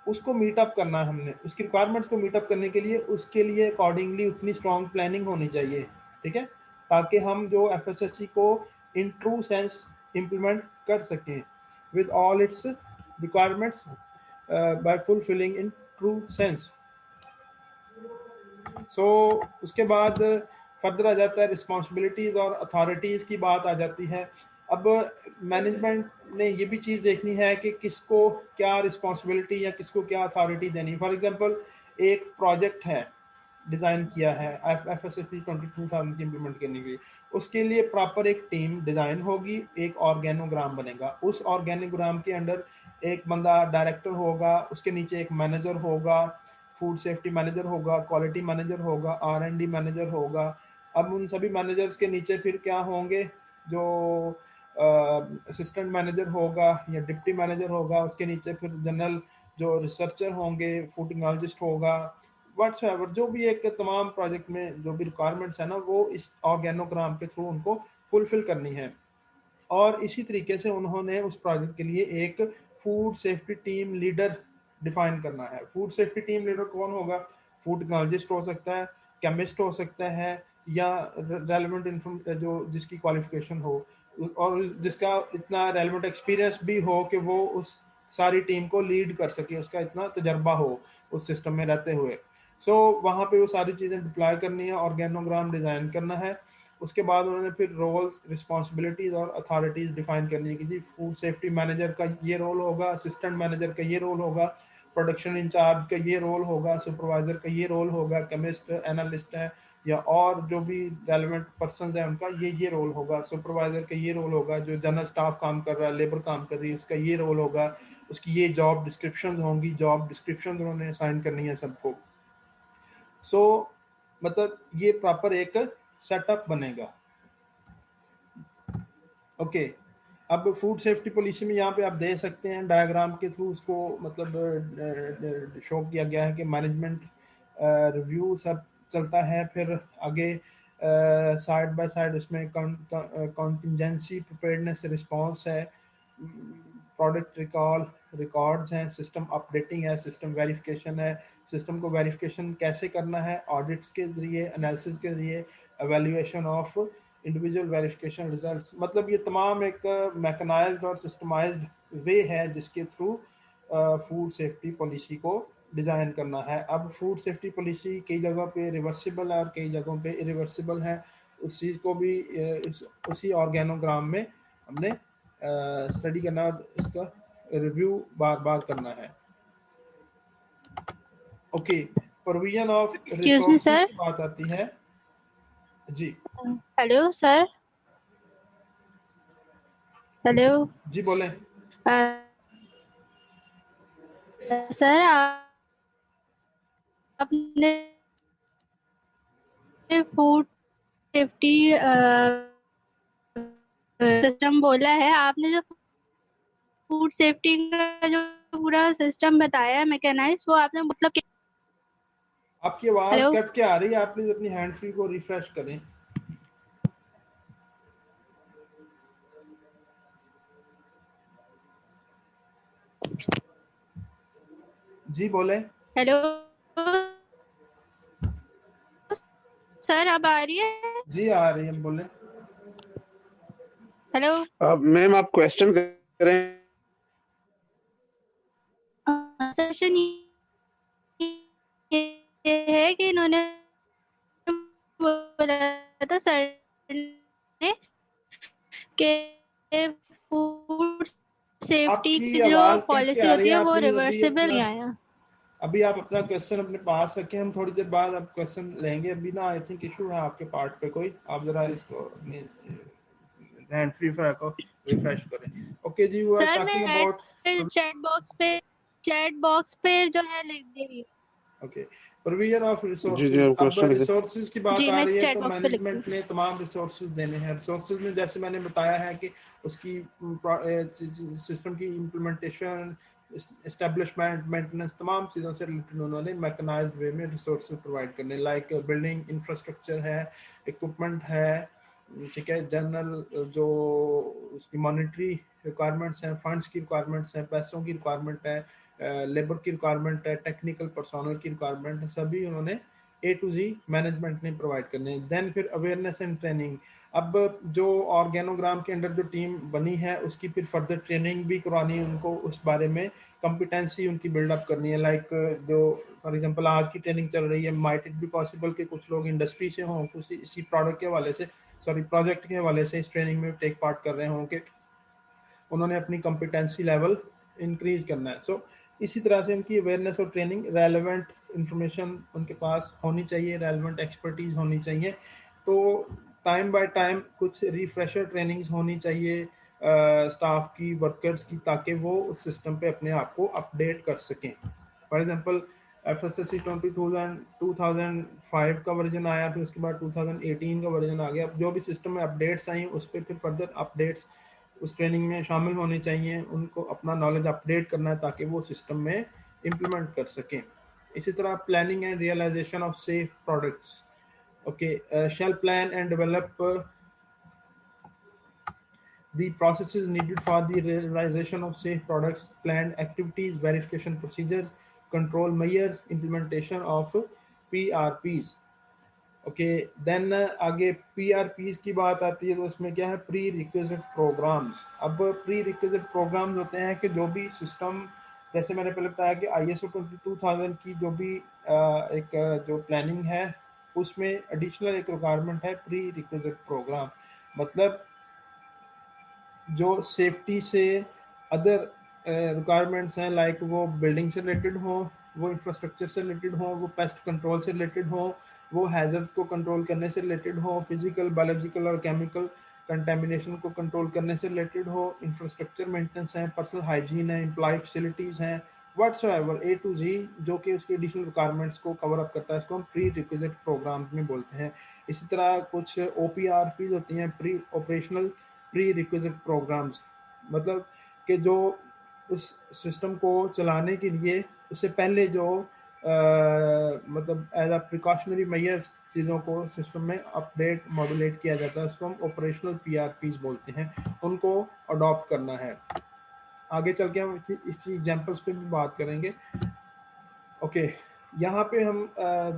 उसको मीटअप करना है हमने। उसकी रिक्वायरमेंट्स को मीटअप करने के लिए उसके लिए अकॉर्डिंगली उतनी स्ट्रॉन्ग प्लानिंग होनी चाहिए, ठीक है, ताकि हम जो FSSC को इन ट्रू सेंस इम्प्लीमेंट कर सकें with all its requirements by fulfilling in true sense. So उसके बाद फर्दर आ जाता है रिस्पॉन्सिबिलिटीज और अथॉरिटीज की बात आ जाती है। अब मैनेजमेंट ने ये भी चीज़ देखनी है कि किसको क्या रिस्पॉन्सिबिलिटी या किसको क्या अथॉरिटी देनी। फॉर एग्जांपल एक प्रोजेक्ट है, डिज़ाइन किया है FSSC 22000 की इम्प्लीमेंट करने के लिए, उसके लिए प्रॉपर एक टीम डिज़ाइन होगी, एक ऑर्गेनोग्राम बनेगा, उस ऑर्गेनोग्राम के अंडर एक बंदा डायरेक्टर होगा, उसके नीचे एक मैनेजर होगा, फूड सेफ्टी मैनेजर होगा, क्वालिटी मैनेजर होगा, R&D मैनेजर होगा। अब उन सभी मैनेजर्स के नीचे फिर क्या होंगे, जो असिस्टेंट मैनेजर होगा या डिप्टी मैनेजर होगा, उसके नीचे फिर जनरल जो रिसर्चर होंगे, फूड टेक्नोलॉजिस्ट होगा, व्हाटसएवर जो भी एक तमाम प्रोजेक्ट में जो भी रिक्वायरमेंट्स है ना, वो इस ऑर्गेनोग्राम के थ्रू उनको फुलफिल करनी है। और इसी तरीके से उन्होंने उस प्रोजेक्ट के लिए एक food safety team leader define करना है। फूड सेफ्टी टीम लीडर कौन होगा? फूड टेक्नोलॉजिस्ट हो सकता है, केमिस्ट हो सकता है, या रेलेवेंट जो जिसकी क्वालिफिकेशन हो और जिसका इतना रेलेवेंट एक्सपीरियंस भी हो कि वो उस सारी टीम को लीड कर सके, उसका इतना तजर्बा हो उस सिस्टम में रहते हुए। सो वहाँ पे वो सारी चीज़ें डिप्लॉय करनी है, ऑर्गेनोग्राम डिज़ाइन करना है। उसके बाद उन्होंने फिर रोल्स, रिस्पॉन्सिबिलिटीज और अथॉरिटीज डिफाइन करनी है कि जी फूड सेफ्टी मैनेजर का ये रोल होगा, असिस्टेंट मैनेजर का ये रोल होगा, प्रोडक्शन इंचार्ज का ये रोल होगा, सुपरवाइजर का ये रोल होगा, केमिस्ट, एनालिस्ट है या और जो भी रेलेवेंट पर्सन है उनका ये रोल होगा, सुपरवाइजर का ये रोल होगा, जो जनरल स्टाफ काम कर रहा है, लेबर काम कर रही है, उसका ये रोल होगा, उसकी ये जॉब डिस्क्रिप्शन होंगी, जॉब डिस्क्रिप्शन उन्होंने असाइन करनी है सबको। सो मतलब ये प्रॉपर एक सेटअप बनेगा। ओके, अब फूड सेफ्टी पॉलिसी में यहाँ पे आप दे सकते हैं डायग्राम के थ्रू उसको मतलब शो किया गया है कि मैनेजमेंट रिव्यू सब चलता है, फिर आगे साइड बाय साइड उसमें कॉन्टिजेंसी प्रिपेयर्डनेस रिस्पांस है, प्रोडक्ट रिकॉल रिकॉर्ड्स हैं, सिस्टम अपडेटिंग है, सिस्टम वेरिफिकेशन है, सिस्टम को वेरिफिकेशन कैसे करना है, ऑडिट्स के जरिए, एनालिसिस के जरिए, evaluation of individual verification results. मतलब ये तमाम एक मैकेनाइज्ड और सिस्टमाइज्ड वे है जिसके थ्रू फूड सेफ्टी पॉलिसी को डिज़ाइन करना है। अब फूड सेफ्टी पॉलिसी कई जगहों पे रिवर्सिबल है और कई जगहों पे इरिवर्सिबल है, उस चीज़ को भी उसी ऑर्गेनोग्राम में हमने स्टडी करना और इसका रिव्यू बार बार करना है। ओके, प्रोविजन ऑफ रिसोर्सेज की बात आती है जी। Hello sir. हेलो जी बोलें। सर आपने फूड सेफ्टी सिस्टम बोला है, आपने जो फूड सेफ्टी का जो पूरा सिस्टम बताया है मैकेनाइज, वो आपने मतलब कि आपकी आवाज कट के आ रही है, आप प्लीज अपनी हैंड फ्री को रिफ्रेश करें। जी बोले। हेलो सर, अब आ रही है? जी आ रही है, बोले। हेलो मैम आप क्वेश्चन करें। सेशन ये है कि इन्होंने बोला था सर ने कि फूड सेफ्टी की जो पॉलिसी होती है वो रिवर्सिबल नहीं आया। अभी आप अपना क्वेश्चन अपने पास रखें, हम थोड़ी देर बाद आप क्वेश्चन लेंगे। अभी ना आई थिंक इशू है आपके पार्ट पे कोई, आप जरा इसको हैंड फ्री फायर को रिफ्रेश करें। ओके जी, वो आर सर टॉकिंग मैं अबाउट चैट बॉक्स पे जो है लिख दी। ओके, प्रोविजन ऑफ जी रिसोर्सेज। अब क्वेश्चन लिखे। रिसोर्सेज की बात जी आ मैं रही है चैट तो बॉक्स पे लिखती हूँ। मैनेजमेंट ने तमाम रिसोर्सेज देने हैं। रिसोर्सेज में जैसे मैंने बताया है कि उसकी सिस्टम की इम्प्लीमेंटेशन, एस्टेब्लिशमेंट, मेंटेनेंस, तमाम चीज़ों से रिलेटेड उन्होंने मैकेनाइज्ड वे में रिसोर्सेज प्रोवाइड करने, लाइक बिल्डिंग इंफ्रास्ट्रक्चर है, इक्विपमेंट है, ठीक है, जनरल जो उसकी मॉनेटरी रिक्वायरमेंट्स हैं, फंड्स की रिक्वायरमेंट्स हैं, पैसों की रिक्वायरमेंट है, लेबर की रिक्वायरमेंट है, टेक्निकल पर्सोनल की रिक्वायरमेंट है, सभी उन्होंने A to Z मैनेजमेंट ने प्रोवाइड करने हैं। देन फिर अवेयरनेस एंड ट्रेनिंग। अब जो ऑर्गेनोग्राम के अंडर जो टीम बनी है उसकी फिर फर्दर ट्रेनिंग भी करवानी है उनको, उस बारे में कॉम्पिटेंसी उनकी बिल्डअप करनी है। लाइक जो फॉर एग्जांपल आज की ट्रेनिंग चल रही है, माइट इट बी पॉसिबल कि कुछ लोग इंडस्ट्री से हों, कुछ इसी प्रोडक्ट के हवाले से, सॉरी प्रोजेक्ट के हवाले से इस ट्रेनिंग में टेक पार्ट कर रहे हों कि उन्होंने अपनी कॉम्पिटेंसी लेवल इंक्रीज करना है। सो इसी तरह से उनकी अवेयरनेस और ट्रेनिंग, रेलेवेंट इंफॉर्मेशन उनके पास होनी चाहिए, रेलेवेंट एक्सपर्टीज होनी चाहिए। तो टाइम बाय टाइम कुछ रिफ्रेशर ट्रेनिंग्स होनी चाहिए स्टाफ की, वर्कर्स की, ताकि वो उस सिस्टम पे अपने आप को अपडेट कर सकें। फॉर एग्जांपल FSSC 2005 का वर्जन आया, फिर उसके बाद 2018 का वर्जन आ गया। जो भी सिस्टम में अपडेट्स आई उस पर फिर फर्दर अपडेट्स उस ट्रेनिंग में शामिल होने चाहिए, उनको अपना नॉलेज अपडेट करना है ताकि वो सिस्टम में इम्प्लीमेंट कर सकें। इसी तरह planning and realization of safe products. Okay, shall plan and develop the processes needed for the realization of safe products, planned activities, verification procedures, control measures, implementation of PRPs। Okay, then आगे PRPs की बात आती है तो उसमें क्या है, pre requisite programmes. अब प्री रिक्विजिट प्रोग्राम्स होते हैं कि जो भी सिस्टम, जैसे मैंने पहले बताया कि ISO 22000 की जो भी एक जो प्लानिंग है उसमें एडिशनल एक रिक्वायरमेंट है प्री रिक्विजिट प्रोग्राम। मतलब जो सेफ्टी से अदर रिक्वायरमेंट्स हैं, लाइक वो बिल्डिंग से रिलेटेड हो, वो इंफ्रास्ट्रक्चर से रिलेटेड हो, वो पेस्ट कंट्रोल से रिलेटेड हो, वो हैजर्ड्स को कंट्रोल करने से रिलेटेड हो, फिजिकल, बायोलॉजिकल और केमिकल कंटेमिनेशन को कंट्रोल करने से रिलेटेड हो, इंफ्रास्ट्रक्चर मेंटेनेंस है, पर्सनल हाइजीन है, एम्प्लॉय फैसिलिटीज़ हैं, व्हाट्सएवर A to Z जो कि उसकी एडिशनल रिक्वायरमेंट्स को कवर अप करता है, इसको हम प्री रिक्विजिट प्रोग्राम्स में बोलते हैं। इसी तरह कुछ OPRPs होती हैं, pre operational prerequisite programs, मतलब कि जो उस सिस्टम को चलाने के लिए उससे पहले जो मतलब एज अ प्रिकॉशनरी मेजर्स चीज़ों को सिस्टम में अपडेट मॉड्यूलेट किया जाता है, उसको हम ऑपरेशनल PRPs बोलते हैं, उनको अडॉप्ट करना है। आगे चल के हम इसकी एग्जांपल्स पे भी बात करेंगे। ओके, यहाँ पे हम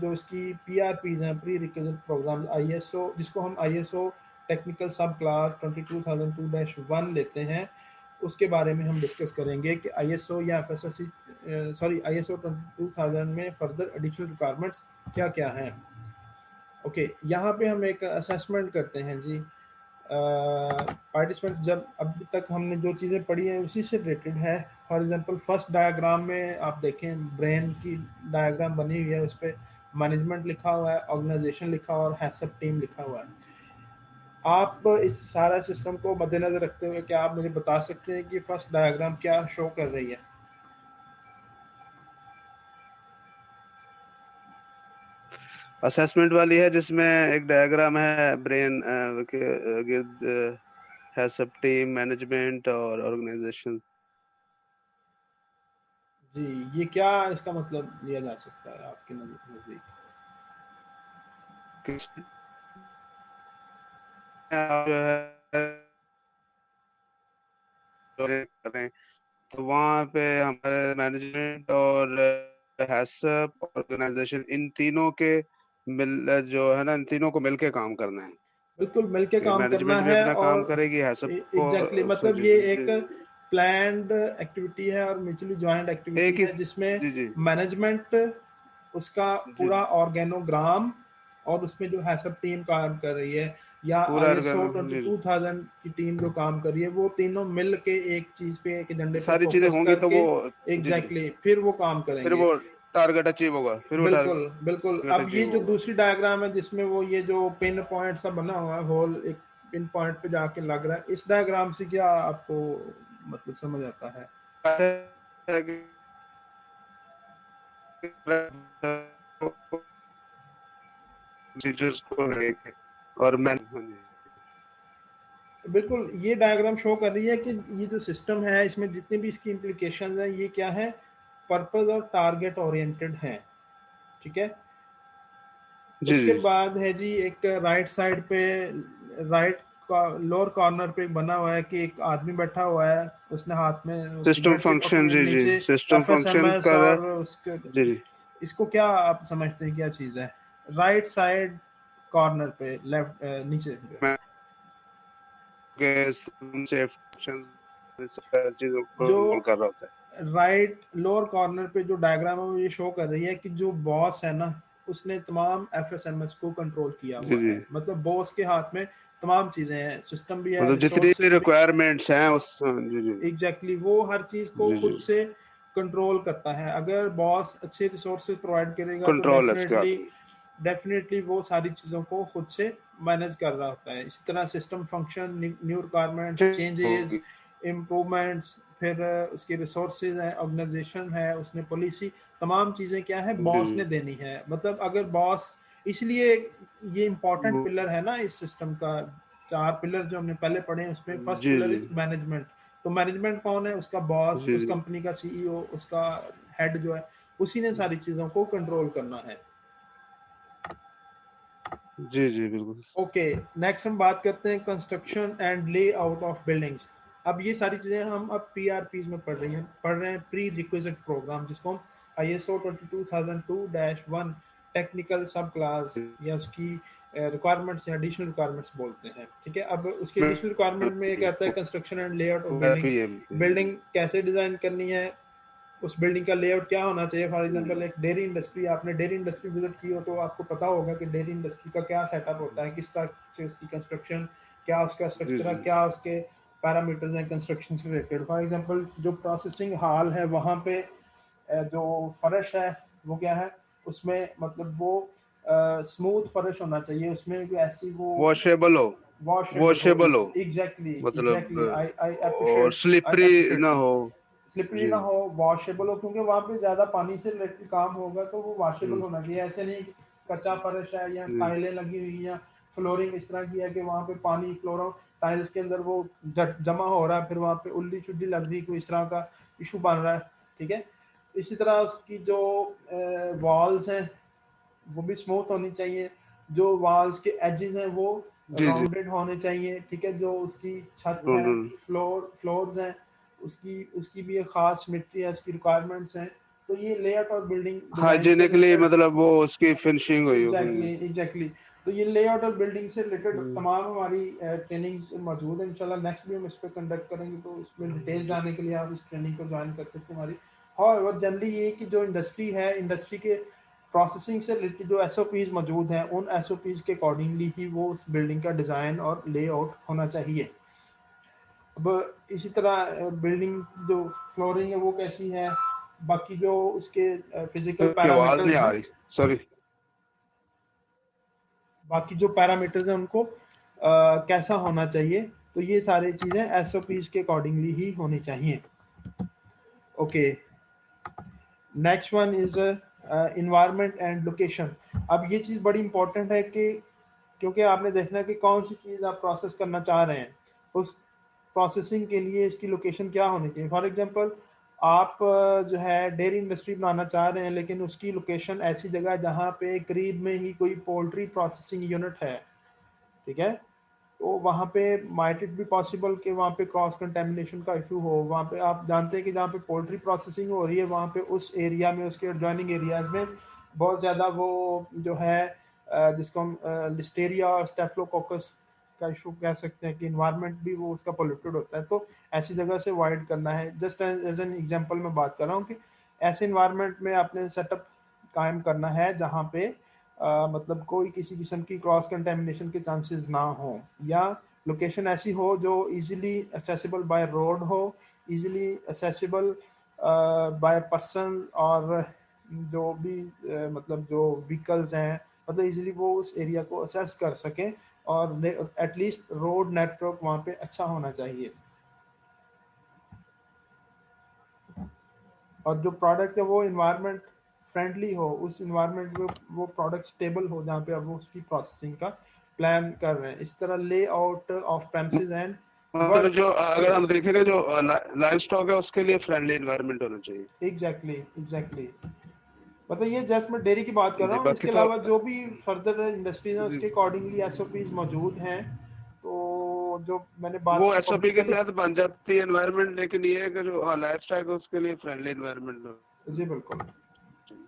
जो इसकी PRPs हैं, प्री रिक्विजिट प्रोग्राम, ISO, जिसको हम ISO टेक्निकल सब क्लास 22002-1 लेते हैं, उसके बारे में हम डिस्कस करेंगे कि ISO या FSSC ISO 22000 में फर्दर एडिशनल रिक्वायरमेंट्स क्या क्या हैं। ओके, यहाँ पे हम एक असेसमेंट करते हैं जी। पार्टिसिपेंट्स, जब अभी तक हमने जो चीज़ें पढ़ी हैं उसी से रिलेटेड है। फॉर एग्जांपल फर्स्ट डायग्राम में आप देखें, ब्रेन की डायग्राम बनी हुई है, उस पर मैनेजमेंट लिखा हुआ है, ऑर्गेनाइजेशन लिखा हुआ है और हैसअप टीम लिखा हुआ है। आप इस सारा सिस्टम को मद्देनजर रखते हुए क्या आप मुझे बता सकते हैं कि फर्स्ट डायग्राम क्या शो कर रही है? असेसमेंट वाली है जिसमें एक डायग्राम है ब्रेन गिर्द है सब टीम, मैनेजमेंट और ऑर्गेनाइजेशन। जी, ये क्या इसका मतलब लिया जा सकता है आपके नजदीक? तो वहाँ पे हमारे मैनेजमेंट और हैसअप ऑर्गेनाइजेशन, इन तीनों के मिल जो है ना, इन तीनों को मिलके काम करना है। बिल्कुल मिलके काम करना मैनेजमेंट भी है अपना काम और करेगी, हैसअप को एग्जैक्टली मतलब जी ये जी एक प्लान्ड एक्टिविटी है और म्यूचुअली ज्वाइंट एक्टिविटी एक ही है, जिसमें जी जी मैनेजमेंट उसका जी पूरा जी ऑर्गेनोग्राम और उसमें जो हैसअप टीम काम कर रही है या पूरा ISO जी 22000 की टीम जो काम कर रही है, वो तीनों मिल के एक चीज पे, एक एजेंडे पे सारी चीजें फोकस होंगी तो करके वो जी जी एग्जैक्टली फिर वो काम फिर करेंगे। वो टारगेट अचीव होगा, फिर वो बिल्कुल बिल्कुल। टारगेट अब ये अचीव जो होगा। दूसरी डायग्राम है जिसमें वो ये जो पिन पॉइंट सा बना हुआ है, होल एक पिन पॉइंट पे जाके लग रहा है। इस डायग्राम से क्या आपको मतलब समझ आता है? को लेके और मैं बिल्कुल, ये डायग्राम शो कर रही है कि ये जो सिस्टम है इसमें जितने भी इसकी इम्प्लीकेशंस हैं ये क्या है, पर्पस और टारगेट ओरिएंटेड हैं, ठीक है। जी उसके जी बाद है जी एक राइट साइड पे, राइट लोअर कॉर्नर पे बना हुआ है कि एक आदमी बैठा हुआ है, उसने हाथ में उस सिस्टम बेड से फंक्शन, पकड़े, जी जी नीचे सिस्टम फंक्शन FSMS कर रहा है, और उसके, जी जी इसको क्या आप समझते हैं क्या चीज है? राइट साइड कॉर्नर पे लेफ्ट नीचे मैं के से फंक्शन चीजों को जो कंट्रोल कर रहा होता है। राइट लोअर कॉर्नर पे जो डायग्राम है वो ये शो कर रही है कि जो बॉस है ना उसने तमाम FSMS को कंट्रोल किया जी हुआ जी है, मतलब बॉस के हाथ में तमाम चीजें हैं, सिस्टम भी है, मतलब जितनी भी रिसोर्सेज भी, रिक्वायरमेंट्स हैं उस, जी जी एग्जैक्टली वो हर चीज को जी खुद जी से कंट्रोल करता है। अगर बॉस अच्छे रिसोर्सेज प्रोवाइड करेगा तो कंट्रोल है इसके हाथ में। डेफिनेटली वो सारी चीज़ों को खुद से मैनेज कर रहा होता है। इसी तरह system function, new requirements, changes, improvements, फिर उसके रिसोर्सेज हैं, ऑर्गेनाइजेशन है, उसने पॉलिसी, तमाम चीज़ें क्या है जी बॉस ने देनी है। मतलब अगर बॉस, इसलिए ये इंपॉर्टेंट वो- पिलर है ना इस सिस्टम का। 4 पिलर जो हमने पहले पढ़े हैं उसमें फर्स्ट जी पिलर जी इज मैनेजमेंट। तो मैनेजमेंट कौन है? उसका बॉस, जी उस जी कंपनी का CEO, उसका हेड जो है, उसी ने सारी चीज़ों को कंट्रोल करना है। जी जी बिल्कुल। ओके, नेक्स्ट हम बात करते हैं construction and layout of buildings. अब ये सारी चीज़ें हम अब PRPs में पढ़ रहे हैं, प्री रिक्विजिट प्रोग्राम, जिसको हम ISO 22002-1 टेक्निकल सब क्लास या उसकी रिक्वायरमेंट्स या एडिशनल रिक्वायरमेंट्स बोलते हैं, ठीक है। अब उसकी एडिशनल रिक्वायरमेंट में एक आता है construction and layout of building. Building कैसे डिज़ाइन करनी है, उस बिल्डिंग का लेआउट क्या होना चाहिए। फॉर एग्जांपल एक डेयरी इंडस्ट्री, आपने डेयरी इंडस्ट्री विजिट की हो तो आपको पता होगा कि डेयरी इंडस्ट्री का क्या सेटअप होता है, किस तरह से उसकी कंस्ट्रक्शन, क्या उसका जी स्ट्रक्चर है, जी क्या उसके पैरामीटर्स हैं कंस्ट्रक्शन से रिलेटेड। फॉर एग्जांपल जो प्रोसेसिंग हॉल है वहाँ पे जो फर्श है वो क्या है, उसमें मतलब वो स्मूथ फर्श होना चाहिए, उसमें कोई ऐसी वो वॉशेबल हो, वॉशेबल हो। वॉशेबल हो, एग्जैक्टली मतलब एग्जैक्टली, आई और स्लिपरी अप्रिशिएट ना हो। स्लिपरी जी ना हो, वॉशेबल हो, क्योंकि वहाँ पे ज्यादा पानी से रिलेटेड काम होगा तो वो वॉशेबल हम्म, होना चाहिए। ऐसे नहीं कि कच्चा फर्श है या जी टाइलें लगी हुई या फ्लोरिंग इस तरह की है कि वहाँ पे पानी फ्लोर टाइल्स के अंदर वो जमा हो रहा है, फिर वहाँ पे उल्ली चुल्ली लग रही, कोई इस तरह का इशू बन रहा है, ठीक है। इसी तरह उसकी जो वॉल्स हैं वो भी स्मूथ होनी चाहिए, जो वॉल्स के एजेस हैं वो जी जी राउंडेड होने चाहिए, ठीक है। जो उसकी छत है, फ्लोर्स हैं, उसकी उसकी भी एक खास सिमेट्री है, उसकी रिक्वायरमेंट्स हैं। तो ये लेआउट और बिल्डिंग डिजाइन से हाइजीनिकली रिलेटेड, मतलब वो उसकी फिनिशिंग हुई हो। एग्जैक्टली। तो ये लेआउट और बिल्डिंग से रिलेटेड हम्म, तमाम हमारी ट्रेनिंग मौजूद है। इंशाल्लाह नेक्स्ट भी हम इस पर कंडक्ट करेंगे, तो इसमें डिटेल जाने के लिए आप इस ट्रेनिंग को ज्वाइन कर सकते हैं हमारी। और जनरली ये कि जो इंडस्ट्री है, इंडस्ट्री के प्रोसेसिंग से रिलेटेड जो SOPs मौजूद हैं, उन SOPs के अकॉर्डिंगली ही वो उस बिल्डिंग का डिज़ाइन और लेआउट होना चाहिए। अब इसी तरह बिल्डिंग जो फ्लोरिंग है वो कैसी है, बाकी जो उसके फिजिकल तो आवाज नहीं पैरामीटर्स आ हैं, रही, सॉरी। बाकी जो पैरामीटर्स हैं उनको कैसा होना चाहिए, तो ये सारी चीज़ें SOPs के अकॉर्डिंगली ही होनी चाहिए। Okay, next one is environment and location. अब ये चीज़ बड़ी इंपॉर्टेंट है कि क्योंकि आपने देखना है कि कौन सी चीज़ आप प्रोसेस करना चाह रहे हैं, उस प्रोसेसिंग के लिए इसकी लोकेशन क्या होनी चाहिए। फॉर एग्जांपल आप जो है डेयरी इंडस्ट्री बनाना चाह रहे हैं, लेकिन उसकी लोकेशन ऐसी जगह है जहाँ पे करीब में ही कोई पोल्ट्री प्रोसेसिंग यूनिट है, ठीक है। तो वहाँ पे माइट इट भी पॉसिबल कि वहाँ पे क्रॉस कंटेमिनेशन का इशू हो। वहाँ पे आप जानते हैं कि जहाँ पे पोल्ट्री प्रोसेसिंग हो रही है वहाँ पे उस एरिया में, उसके एडजॉइनिंग एरियाज में बहुत ज़्यादा वो जो है जिसको हम लिस्टेरिया और स्टेफ्लोकोकस का इशू कह सकते हैं कि इन्वायरमेंट भी वो उसका पोल्यूटेड होता है। तो ऐसी जगह से अवॉइड करना है। जस्ट एज एन एग्जांपल मैं बात कर रहा हूँ कि ऐसे इन्वायरमेंट में आपने सेटअप कायम करना है जहाँ पे मतलब कोई किसी किस्म की क्रॉस कंटेमिनेशन के चांसेस ना हो, या लोकेशन ऐसी हो जो इजीली एक्सेसिबल बाय रोड हो, इजीली एक्सेसिबल बाय पर्सन, और जो भी मतलब जो व्हीकल्स हैं मतलब इजीली वो उस एरिया को असेस कर सकें, और एटलीस्ट रोड नेटवर्क वहाँ पे अच्छा होना चाहिए, और जो प्रोडक्ट है वो इन्वायरमेंट फ्रेंडली हो, उस इन्वायरमेंट में वो प्रोडक्ट स्टेबल हो जहाँ पे अब वो उसकी प्रोसेसिंग का प्लान कर रहे हैं। इस तरह ले आउट ऑफ प्रेमिसेस एंड मतलब वर्क जो अगर हम स्पेस। देखेंगे जो लाइव स्टॉक है उसके लिए फ्रेंडली एनवायरनमेंट होना चाहिए। एग्जैक्टली मतलब ये जस्ट मैं डेयरी की बात कर जी, रहा हूँ, बाकी इसके तो अलावा जो भी फर्दर इंडस्ट्रीज है जी, उसके अकॉर्डिंगली एसओपीज मौजूद हैं। तो जो मैंने बात वो की एसओपी के पब्लिकली, तहत बन जाती है एनवायरनमेंट, लेकिन ये है कि जो लाइफ स्टाइल है उसके लिए फ्रेंडली एनवायरनमेंट होना जी बिल्कुल, चाहिए।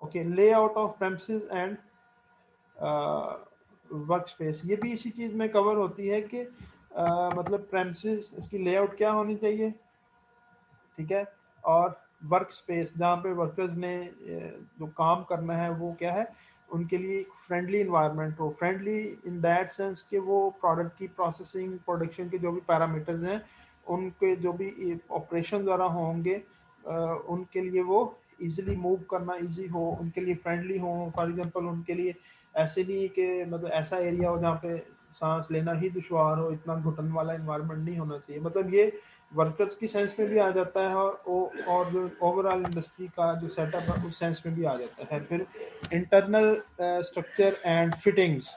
ओके, ले out of premises and work space, ये भी इसी चीज़ में कवर होती है कि मतलब प्रेमिसेस इसकी लेआउट क्या होनी चाहिए, ठीक है, और वर्क स्पेस जहाँ पे वर्कर्स ने जो काम करना है वो क्या है, उनके लिए एक फ्रेंडली इन्वायरमेंट हो। फ्रेंडली इन दैट सेंस कि वो प्रोडक्ट की प्रोसेसिंग प्रोडक्शन के जो भी पैरामीटर्स हैं, उनके जो भी ऑपरेशन द्वारा होंगे, उनके लिए वो इजीली मूव करना इजी हो, उनके लिए फ्रेंडली हो। फॉर एग्जांपल उनके लिए ऐसे नहीं कि मतलब ऐसा एरिया हो जहाँ पे सांस लेना ही दुश्वार हो, इतना घुटन वाला इन्वायरमेंट नहीं होना चाहिए। मतलब ये वर्कर्स की सेंस में भी आ जाता है, और जो ओवरऑल इंडस्ट्री का जो सेटअप है उस सेंस में भी आ जाता है। फिर इंटरनल स्ट्रक्चर एंड फिटिंग्स,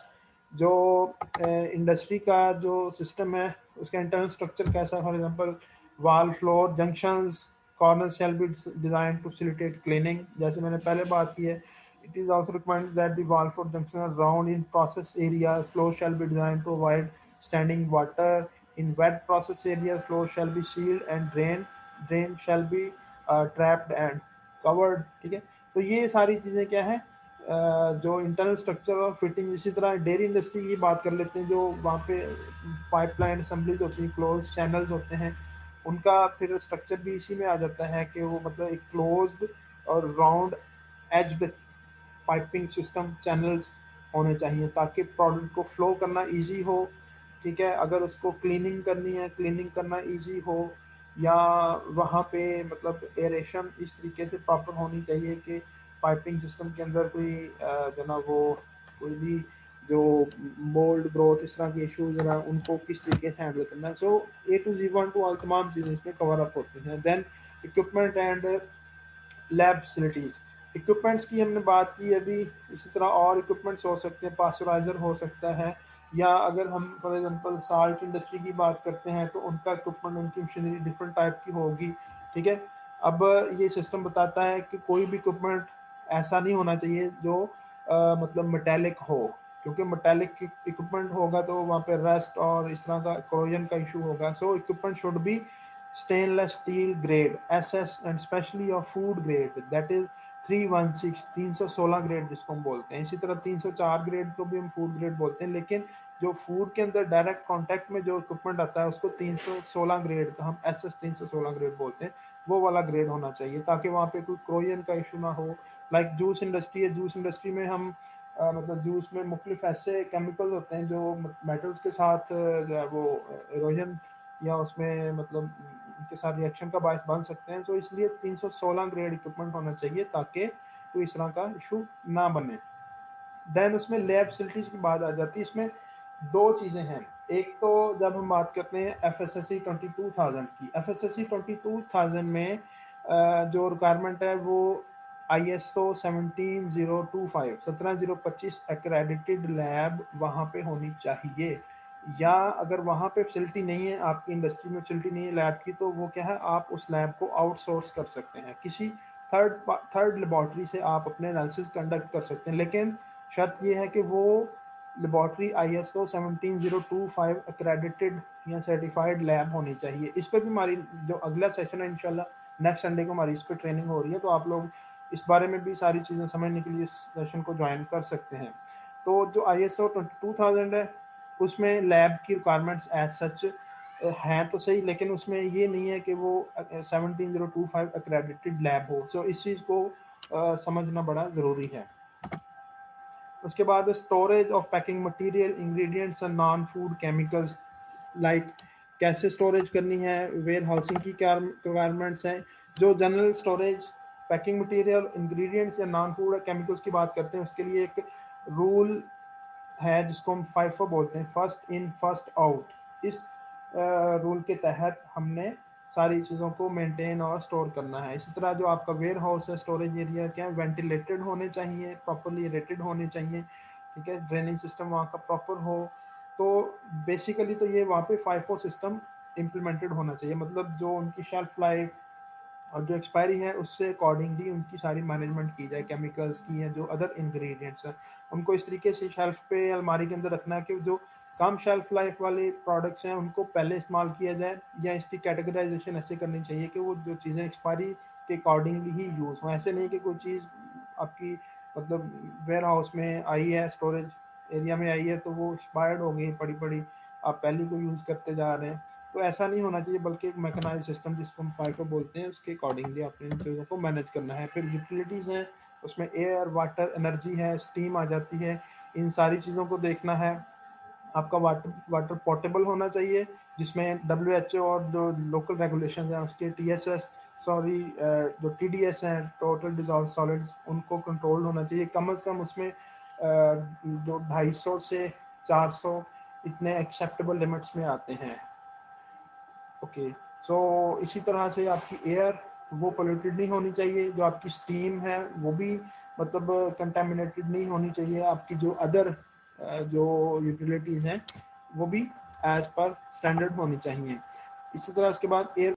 जो इंडस्ट्री का जो सिस्टम है उसका इंटरनल स्ट्रक्चर कैसा है, for example wall floor junctions corners shall be design to facilitate cleaning, जैसे मैंने पहले बात की है। It is also recommended that the wall floor junction are round in process areas. Floor shall be designed to avoid standing water. In wet process areas, floor shall be sealed and drain shall be trapped and covered. ठीक है, तो ये सारी चीज़ें क्या है, जो internal structure और फिटिंग। इसी तरह डेयरी इंडस्ट्री की बात कर लेते हैं, जो वहाँ पे पाइपलाइन असेंबलीज होती हैं, क्लोज चैनल्स होते हैं, उनका फिर स्ट्रक्चर भी इसी में आ जाता है कि वो मतलब एक क्लोज्ड और round aged piping system channels होने चाहिए ताकि प्रोडक्ट को फ्लो करना इजी हो। ठीक है, अगर उसको क्लीनिंग करनी है, क्लीनिंग करना इजी हो, या वहाँ पे मतलब एरेशन इस तरीके से प्रॉपर होनी चाहिए कि पाइपिंग सिस्टम के अंदर कोई जो ना वो कोई भी जो मोल्ड ग्रोथ इस तरह के इश्यूज है उनको किस तरीके से हैंडल करना है। So A to Z one to all तमाम चीज़ें इसमें कवर अप होती हैं। Then equipment and lab facilities, equipments की हमने बात की अभी। इसी तरह और इक्विपमेंट्स हो सकते हैं, पास्चराइजर हो सकता है, या अगर हम फॉर एग्जांपल साल्ट इंडस्ट्री की बात करते हैं तो उनका इक्विपमेंट, उनकी मशीनरी डिफरेंट टाइप की होगी। ठीक है, अब ये सिस्टम बताता है कि कोई भी इक्विपमेंट ऐसा नहीं होना चाहिए जो मतलब मेटेलिक हो, क्योंकि मेटेलिक इक्विपमेंट होगा तो वहाँ पे रस्ट और इस तरह का कोरोजन का इशू होगा। So equipment should be stainless steel grade SS and specially of food grade, that is 316 grade जिसको हम बोलते हैं। इसी तरह 304 ग्रेड को भी हम फूड ग्रेड बोलते हैं, लेकिन जो फूड के अंदर डायरेक्ट कांटेक्ट में जो इक्विपमेंट आता है उसको 316 ग्रेड का हम SS 316 ग्रेड बोलते हैं, वो वाला ग्रेड होना चाहिए ताकि वहाँ पे कोई क्रोजन का इशू ना हो। लाइक जूस इंडस्ट्री है, जूस इंडस्ट्री में हम मतलब जूस में मुख्तलिफ ऐसे केमिकल्स होते हैं जो मेटल्स के साथ जो है वो इरोजन या उसमें मतलब उनके साथ रिएक्शन का बायस बन सकते हैं। तो इसलिए 316 ग्रेड इक्विपमेंट होना चाहिए ताकि कोई इस तरह का इशू ना बने। देन उसमें लैब फैसिलिटीज़ की बात आ जाती है। इसमें दो चीज़ें हैं, एक तो जब हम बात करते हैं FSSC 22000 की, FSSC 22000 में जो रिक्वायरमेंट है वो ISO 17025 एक्रेडिटेड लैब वहाँ पे होनी चाहिए। या अगर वहाँ पे फैसिलिटी नहीं है, आपकी इंडस्ट्री में फैसिलिटी नहीं है लैब की, तो वो क्या है, आप उस लैब को आउटसोर्स कर सकते हैं, किसी थर्ड लेबॉर्ट्री से आप अपने एनालिसिस कंडक्ट कर सकते हैं। लेकिन शर्त ये है कि वो लेबॉर्ट्री ISO 17025 एक्रेडिटेड या सर्टिफाइड लैब होनी चाहिए। इस पर भी हमारी जो अगला सेशन है इंशाल्लाह नेक्स्ट संडे को हमारी इस पर ट्रेनिंग हो रही है, तो आप लोग इस बारे में भी सारी चीज़ें समझने के लिए इस सेशन को ज्वाइन कर सकते हैं। तो जो ISO 22000 है उसमें लैब की रिक्वायरमेंट्स एज सच हैं तो सही, लेकिन उसमें ये नहीं है कि वो 17025 एक्रेडिटेड लैब हो। सो इस चीज़ को समझना बड़ा ज़रूरी है। उसके बाद storage of packing material, ingredients and non food chemicals, like कैसे स्टोरेज करनी है, वेयर हाउसिंग की क्या रिक्वायरमेंट्स हैं। जो general storage packing material, ingredients या नॉन फूड केमिकल्स की बात करते हैं, उसके लिए एक रूल है जिसको हम FIFO बोलते हैं, फर्स्ट इन फर्स्ट आउट। इस रूल के तहत हमने सारी चीज़ों को मेंटेन और स्टोर करना है। इसी तरह जो आपका वेयर हाउस है, स्टोरेज एरिया क्या है, वेंटिलेटेड होने चाहिए, प्रॉपरली रेटेड होने चाहिए, ठीक है, ड्रेनिंग सिस्टम वहाँ का प्रॉपर हो। तो बेसिकली तो ये वहाँ पे FIFO सिस्टम इम्प्लीमेंटेड होना चाहिए, मतलब जो उनकी शेल्फ लाइफ और जो एक्सपायरी है उससे अकॉर्डिंगली उनकी सारी मैनेजमेंट की जाए, केमिकल्स की या जो अदर इंग्रेडिएंट्स हैं उनको इस तरीके से शेल्फ पे अलमारी के अंदर रखना है कि जो कम शेल्फ लाइफ वाले प्रोडक्ट्स हैं उनको पहले इस्तेमाल किया जाए, या इसकी कैटेगराइजेशन ऐसे करनी चाहिए कि वो जो चीज़ें एक्सपायरी के अकॉर्डिंगली ही यूज़ हों। ऐसे नहीं कि कोई चीज़ आपकी मतलब वेयर हाउस में आई है, स्टोरेज एरिया में आई है, तो वो एक्सपायर्ड हो गई पड़ी पड़ी, आप पहले को यूज़ करते जा रहे हैं। तो ऐसा नहीं होना चाहिए, बल्कि एक मैकेनाइज सिस्टम जिसको हम FIFO बोलते हैं उसके अकॉर्डिंगली आपने इन चीज़ों को मैनेज करना है। फिर यूटिलिटीज़ हैं, उसमें एयर, वाटर, एनर्जी है, स्टीम आ जाती है, इन सारी चीज़ों को देखना है। आपका वाटर पोर्टेबल होना चाहिए, जिसमें WHO और जो लोकल रेगुलेशन हैं उसके TSS जो TDS हैं, टोटल डिजॉल्व सॉलिड्स, उनको कंट्रोल होना चाहिए। कम से कम उसमें जो 250 से 400 इतने एक्सेप्टेबल लिमिट्स में आते हैं। ओके, सो इसी तरह से आपकी एयर वो पोल्यूटेड नहीं होनी चाहिए, जो आपकी स्टीम है वो भी मतलब कंटामिनेटेड नहीं होनी चाहिए, आपकी जो अदर जो यूटिलिटीज़ हैं वो भी एज पर स्टैंडर्ड होनी चाहिए। इसी तरह इसके बाद एयर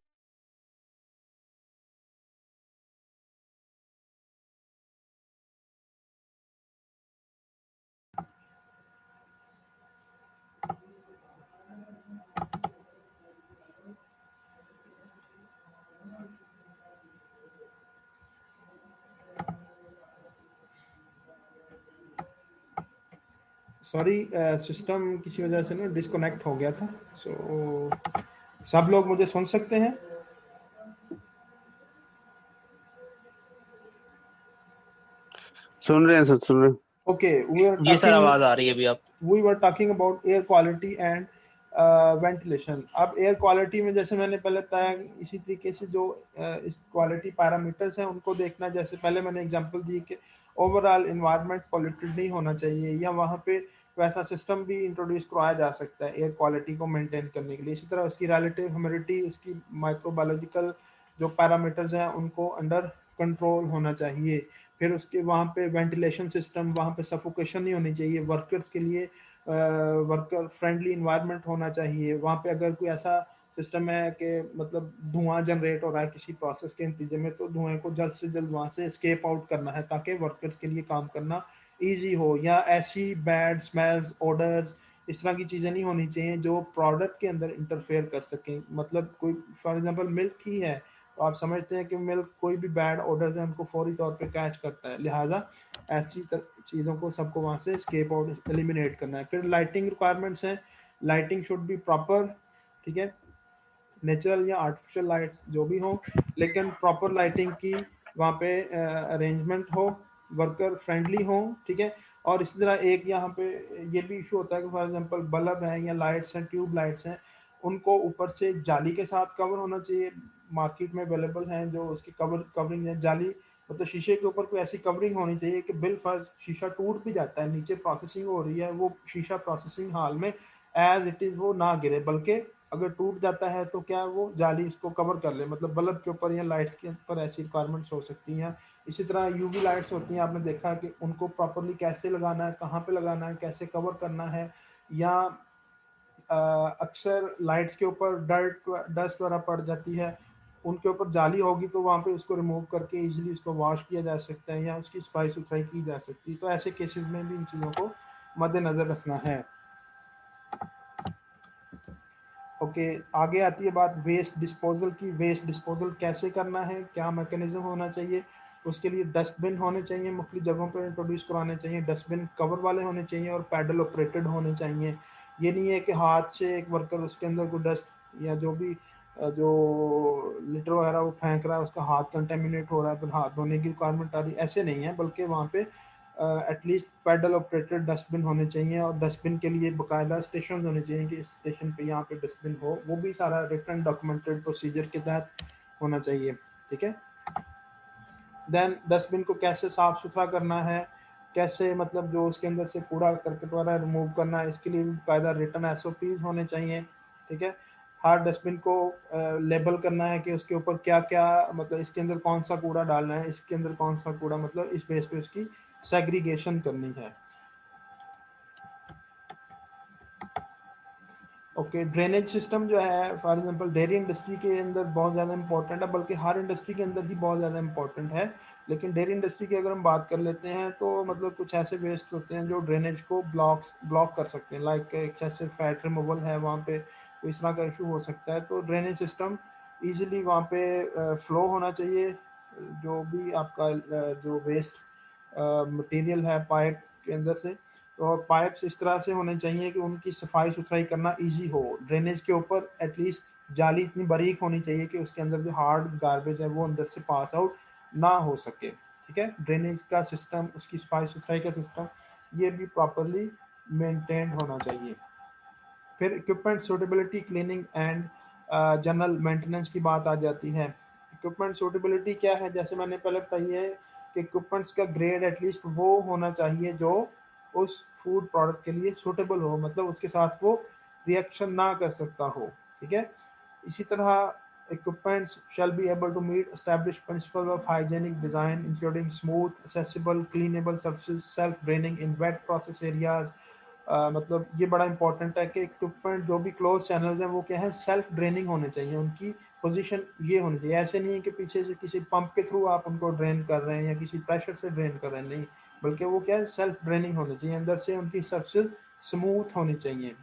सॉरी, सिस्टम किसी वजह से ना डिस्कनेक्ट हो गया था। सो सब लोग मुझे सुन सकते हैं? सुन रहे हैं सर, सुन रहे हैं। ओके, ये सर आवाज आ रही है अभी आप। we were talking about air quality and ventilation. अब एयर क्वालिटी में जैसे मैंने पहले बताया, इसी तरीके से जो इस क्वालिटी पैरामीटर्स हैं उनको देखना। जैसे पहले मैंने एग्जांपल दी कि ओवरऑल इन्वायरमेंट पॉल्यूटेड नहीं होना चाहिए, या वहाँ पे वैसा सिस्टम भी इंट्रोड्यूस करवाया जा सकता है एयर क्वालिटी को मेंटेन करने के लिए। इसी तरह उसकी रिलेटिव ह्यूमिडिटी, उसकी माइक्रोबायोलॉजिकल जो पैरामीटर्स हैं उनको अंडर कंट्रोल होना चाहिए। फिर उसके वहाँ पे वेंटिलेशन सिस्टम, वहाँ पे सफोकेशन नहीं होनी चाहिए, वर्कर्स के लिए वर्कर फ्रेंडली इन्वायरमेंट होना चाहिए। वहाँ पे अगर कोई ऐसा सिस्टम है कि मतलब धुआं जनरेट हो रहा है किसी प्रोसेस के नतीजे में, तो धुएं को जल्द से जल्द वहाँ से एस्केप आउट करना है ताकि वर्कर्स के लिए काम करना ईजी हो। या ऐसी बैड स्मेल्स, ओडर्स, इस तरह की चीज़ें नहीं होनी चाहिए जो प्रोडक्ट के अंदर इंटरफेयर कर सकें। मतलब कोई फॉर एग्जांपल मिल्क ही है, तो आप समझते हैं कि मिल्क कोई भी बैड ऑर्डर्स है उनको फौरी तौर पे कैच करता है, लिहाजा ऐसी चीज़ों को सबको वहाँ से स्केप आउट एलिमिनेट करना है। फिर लाइटिंग रिक्वायरमेंट्स हैं, लाइटिंग शुड बी प्रॉपर, ठीक है, नेचुरल या आर्टिफिशियल लाइट्स जो भी हो, लेकिन प्रॉपर लाइटिंग की वहाँ पे अरेंजमेंट हो, वर्कर फ्रेंडली हो, ठीक है। और इसी तरह एक यहाँ पे ये भी इशू होता है कि फॉर एग्जांपल बल्ब है या लाइट्स हैं, ट्यूब लाइट्स हैं, उनको ऊपर से जाली के साथ कवर होना चाहिए। मार्केट में अवेलेबल हैं जो उसकी कवरिंग है, जाली मतलब शीशे के ऊपर कोई ऐसी कवरिंग होनी चाहिए कि बिल फर्ज शीशा टूट भी जाता है, नीचे प्रोसेसिंग हो रही है, वो शीशा प्रोसेसिंग हाल में एज इट इज़ वो ना गिरे, बल्कि अगर टूट जाता है तो क्या वो जाली इसको कवर कर ले। मतलब बल्ब के ऊपर या लाइट्स के ऊपर ऐसी रिक्वायरमेंट्स हो सकती हैं। इसी तरह यूवी लाइट्स होती हैं, आपने देखा कि उनको प्रॉपरली कैसे लगाना है, कहाँ पे लगाना है, कैसे कवर करना है। या अक्सर लाइट्स के ऊपर डस्ट वगैरह पड़ जाती है, उनके ऊपर जाली होगी तो वहाँ पे उसको रिमूव करके इजीली उसको वॉश किया जा सकता है या उसकी सफाई सुथराई की जा सकती है। तो ऐसे केसेस में भी इन चीज़ों को मद्देनज़र रखना है। ओके, आगे आती है बात वेस्ट डिस्पोजल की। वेस्ट डिस्पोजल कैसे करना है, क्या मैकेनिज्म होना चाहिए, उसके लिए डस्टबिन होने चाहिए, मुख्तलिफ जगहों पर इंट्रोड्यूस कराने चाहिए। डस्टबिन कवर वाले होने चाहिए और पैडल ऑपरेटेड होने चाहिए। ये नहीं है कि हाथ से एक वर्कर उसके अंदर कोई डस्ट या जो भी जो लिटर वगैरह वो फेंक रहा है उसका हाथ कंटेमिनेट हो रहा है, फिर हाथ धोने की रिक्वायरमेंट आ रही है, ऐसे नहीं है। बल्कि वहाँ पे एटलीस्ट पैडल ऑपरेटेड डस्टबिन होने चाहिए और डस्टबिन के लिए बाकायदा स्टेशन होने चाहिए कि इस स्टेशन पे यहाँ पे डस्टबिन हो, वो भी सारा रिटन डॉक्यूमेंटेड प्रोसीजर के तहत होना चाहिए, ठीक है। देन डस्टबिन को कैसे साफ सुथरा करना है, कैसे मतलब जो उसके अंदर से कूड़ा करकट वाला रिमूव करना है, इसके लिए भी कायदा रिटर्न एसओपीज होने चाहिए। ठीक है, हर डस्टबिन को लेबल करना है कि उसके ऊपर क्या क्या, मतलब इसके अंदर कौन सा कूड़ा डालना है, इसके अंदर कौन सा कूड़ा, मतलब इस बेस पे उसकी सेग्रीगेशन करनी है। ओके, ड्रेनेज सिस्टम जो है फॉर एग्जांपल डेयरी इंडस्ट्री के अंदर बहुत ज़्यादा इंपॉर्टेंट है, बल्कि हर इंडस्ट्री के अंदर ही बहुत ज़्यादा इंपॉर्टेंट है। लेकिन डेयरी इंडस्ट्री की अगर हम बात कर लेते हैं तो मतलब कुछ ऐसे वेस्ट होते हैं जो ड्रेनेज को ब्लॉक कर सकते हैं, लाइक एक्सेसिव फैट रिमूवल है, वहाँ पे तो इस तरह का इशू हो सकता है। तो ड्रेनेज सिस्टम ईजिली वहाँ पे फ्लो होना चाहिए। जो भी आपका जो वेस्ट मटेरियल है पाइप के अंदर से, तो पाइप्स इस तरह से होने चाहिए कि उनकी सफाई सुथराई करना इजी हो। ड्रेनेज के ऊपर एटलीस्ट जाली इतनी बारीक होनी चाहिए कि उसके अंदर जो हार्ड गार्बेज है वो अंदर से पास आउट ना हो सके। ठीक है, ड्रेनेज का सिस्टम, उसकी सफाई सुथराई का सिस्टम, ये भी प्रॉपरली मेंटेन होना चाहिए। फिर equipment suitability, cleaning and general maintenance की बात आ जाती है। इक्विपमेंट सूटेबिलिटी क्या है, जैसे मैंने पहले बताई है कि इक्विपमेंट्स का ग्रेड एटलीस्ट वो होना चाहिए जो उस फूड प्रोडक्ट के लिए सूटेबल हो, मतलब उसके साथ वो रिएक्शन ना कर सकता हो। ठीक है, इसी तरह equipments shall be able to meet established principles of hygienic design, including smooth, accessible, cleanable surfaces, self-draining in wet process areas। मतलब ये बड़ा इंपॉर्टेंट है कि इक्विपमेंट जो भी क्लोज चैनल्स हैं वो क्या है, सेल्फ ड्रेनिंग होने चाहिए, उनकी पोजीशन ये होनी चाहिए। ऐसे नहीं है कि पीछे से किसी पंप के थ्रू आप उनको ड्रेन कर रहे हैं या किसी प्रेशर से ड्रेन कर रहे हैं, नहीं, बल्कि वो क्या है, सेल्फ ड्रेनिंग होनी चाहिए, अंदर से उनकी सरफेस स्मूथ होनी चाहिए।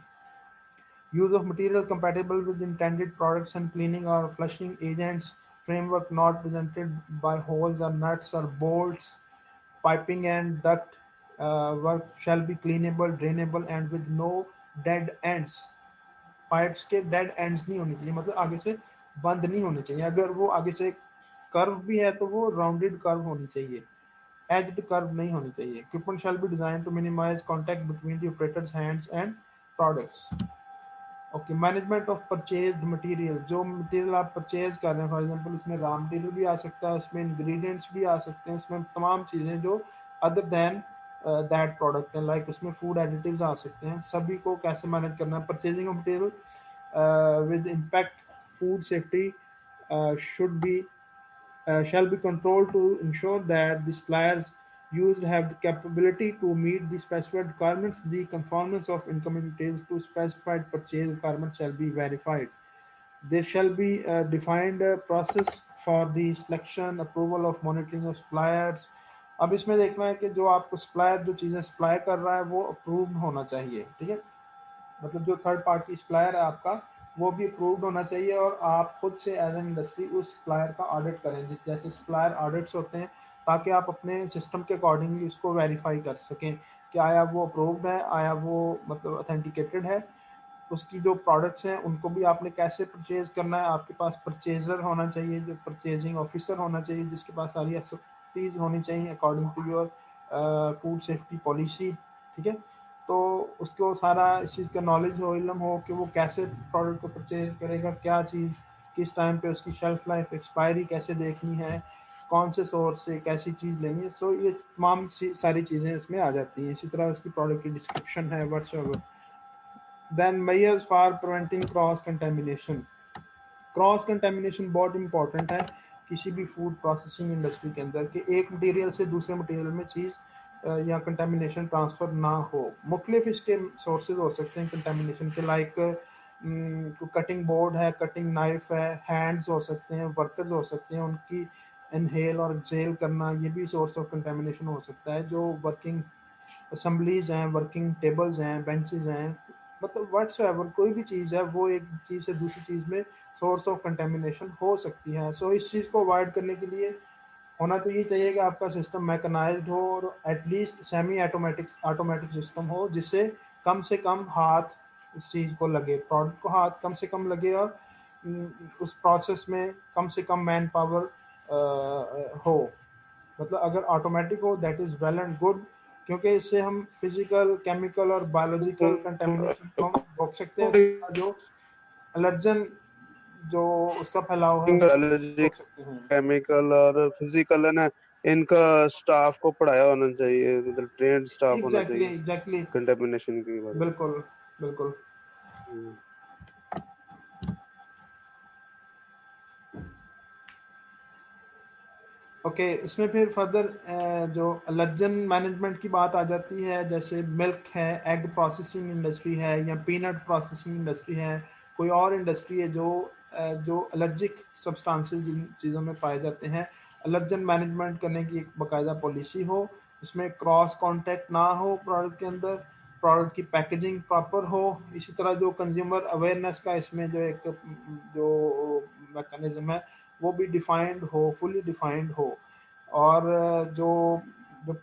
Use of material compatible with intended products and cleaning or flushing agents. Framework not presented by holes or nuts or bolts. Piping and duct work shall be cleanable, drainable and with no dead ends. Pipes के dead ends नहीं होने चाहिए, मतलब आगे से बंद नहीं होने चाहिए। अगर वो आगे से कर्व भी है तो वो राउंडेड कर्व होनी चाहिए, एज्ड कर्व नहीं होनी चाहिए। Equipment shall be design to minimize contact between the operators hands and products. Okay, management of purchased material, जो मटेरियल आप परचेज कर रहे हैं, फॉर एग्जांपल उसमें रॉ मटेरियल भी आ सकता है, उसमें इंग्रेडिएंट्स भी आ सकते हैं, उसमें तमाम चीज़ें जो अदर दैन दैट प्रोडक्ट है, लाइक उसमें फूड एडिटिव्स आ सकते हैं, सभी को कैसे मैनेज करना है। Purchasing of material with impact food safety should be shall be controlled to ensure that the suppliers used have the capability to meet the specified requirements. The conformance of incoming materials to specified purchase requirements shall be verified. There shall be a defined process for the selection, approval of monitoring of suppliers. अब इसमें देखना है कि जो आपको supplier जो चीज़ें supply कर रहा है वो अप्रूव्ड होना चाहिए। ठीक है, मतलब जो थर्ड पार्टी सप्लायर है आपका वो भी अप्रूव्ड होना चाहिए, और आप खुद से एज एन इंडस्ट्री उस सप्लायर का ऑडिट करें, जिस जैसे सप्लायर ऑडिट्स होते हैं, ताकि आप अपने सिस्टम के अकॉर्डिंगली उसको वेरीफाई कर सकें कि आया वो अप्रूव्ड है, आया वो मतलब ऑथेंटिकेटेड है। उसकी जो प्रोडक्ट्स हैं उनको भी आपने कैसे परचेज करना है, आपके पास परचेजर होना चाहिए, जो परचेजिंग ऑफिसर होना चाहिए, जिसके पास सारी एसओपीज होनी चाहिए according to your food safety policy. ठीक है, तो उसको सारा इस चीज़ का नॉलेज हो, इल्म हो कि वो कैसे प्रोडक्ट को परचेज करेगा, क्या चीज़ किस टाइम पे उसकी शेल्फ लाइफ एक्सपायरी कैसे देखनी है, कौन से सोर्स से कैसी चीज़ लेनी है। सो ये तमाम सारी चीज़ें इसमें आ जाती हैं। इसी तरह उसकी प्रोडक्ट की डिस्क्रिप्शन है, whatsoever. Then measures for preventing cross contamination. Cross contamination बहुत इंपॉर्टेंट है किसी भी फूड प्रोसेसिंग इंडस्ट्री के अंदर, कि एक मटेरियल से दूसरे मटेरियल में चीज़ या कंटेमिनेशन ट्रांसफ़र ना हो। मुख्तलिफ इसके सोर्सेज हो सकते हैं कंटेमिनेशन के, लाइक कटिंग बोर्ड है, कटिंग नाइफ है, हैंड्स हो सकते हैं, वर्कर्स हो सकते हैं, उनकी इनहेल और एक्सेल करना, ये भी सोर्स ऑफ कंटेमिनेशन हो सकता है। जो वर्किंग असम्बलीज हैं, वर्किंग टेबल्स हैं, बेंचेस हैं, मतलब व्हाट्सएवर कोई भी चीज़ है वो एक चीज़ से दूसरी चीज़ में सोर्स ऑफ कंटेमिनेशन हो सकती है। सो इस चीज़ को अवॉइड करने के लिए होना तो ये चाहिए कि आपका सिस्टम मैकेनाइज्ड हो और एटलीस्ट सेमी ऑटोमेटिक सिस्टम हो, जिससे कम से कम हाथ इस चीज़ को लगे, प्रोडक्ट को हाथ कम से कम लगे, और उस प्रोसेस में कम से कम मैन पावर हो। मतलब अगर ऑटोमेटिक हो that is well and good, क्योंकि इससे हम फिजिकल, केमिकल और बायोलॉजिकल कंटेमिनेशन को हम रोक सकते हैं। जो एलर्जन जो उसका फैलाव है एलर्जी, रोक सकते हैं। केमिकल और फिजिकल है ना, इनका स्टाफ को पढ़ाया होना चाहिए, मतलब ट्रेंड स्टाफ होना चाहिए एग्जैक्टली कंटेमिनेशन के बारे में। बिल्कुल बिल्कुल। ओके इसमें फिर फर्दर जो एलर्जन मैनेजमेंट की बात आ जाती है, जैसे मिल्क है, एग प्रोसेसिंग इंडस्ट्री है, या पीनट प्रोसेसिंग इंडस्ट्री है, कोई और इंडस्ट्री है जो एलर्जिक सब्सटेंसेस जिन चीज़ों में पाए जाते हैं, एलर्जन मैनेजमेंट करने की एक बाकायदा पॉलिसी हो, इसमें क्रॉस कॉन्टैक्ट ना हो प्रोडक्ट के अंदर, प्रोडक्ट की पैकेजिंग प्रॉपर हो, इसी तरह जो कंज्यूमर अवेयरनेस का इसमें जो एक जो मैकेनिज्म है वो भी डिफाइंड हो, फुली डिफाइंड हो, और जो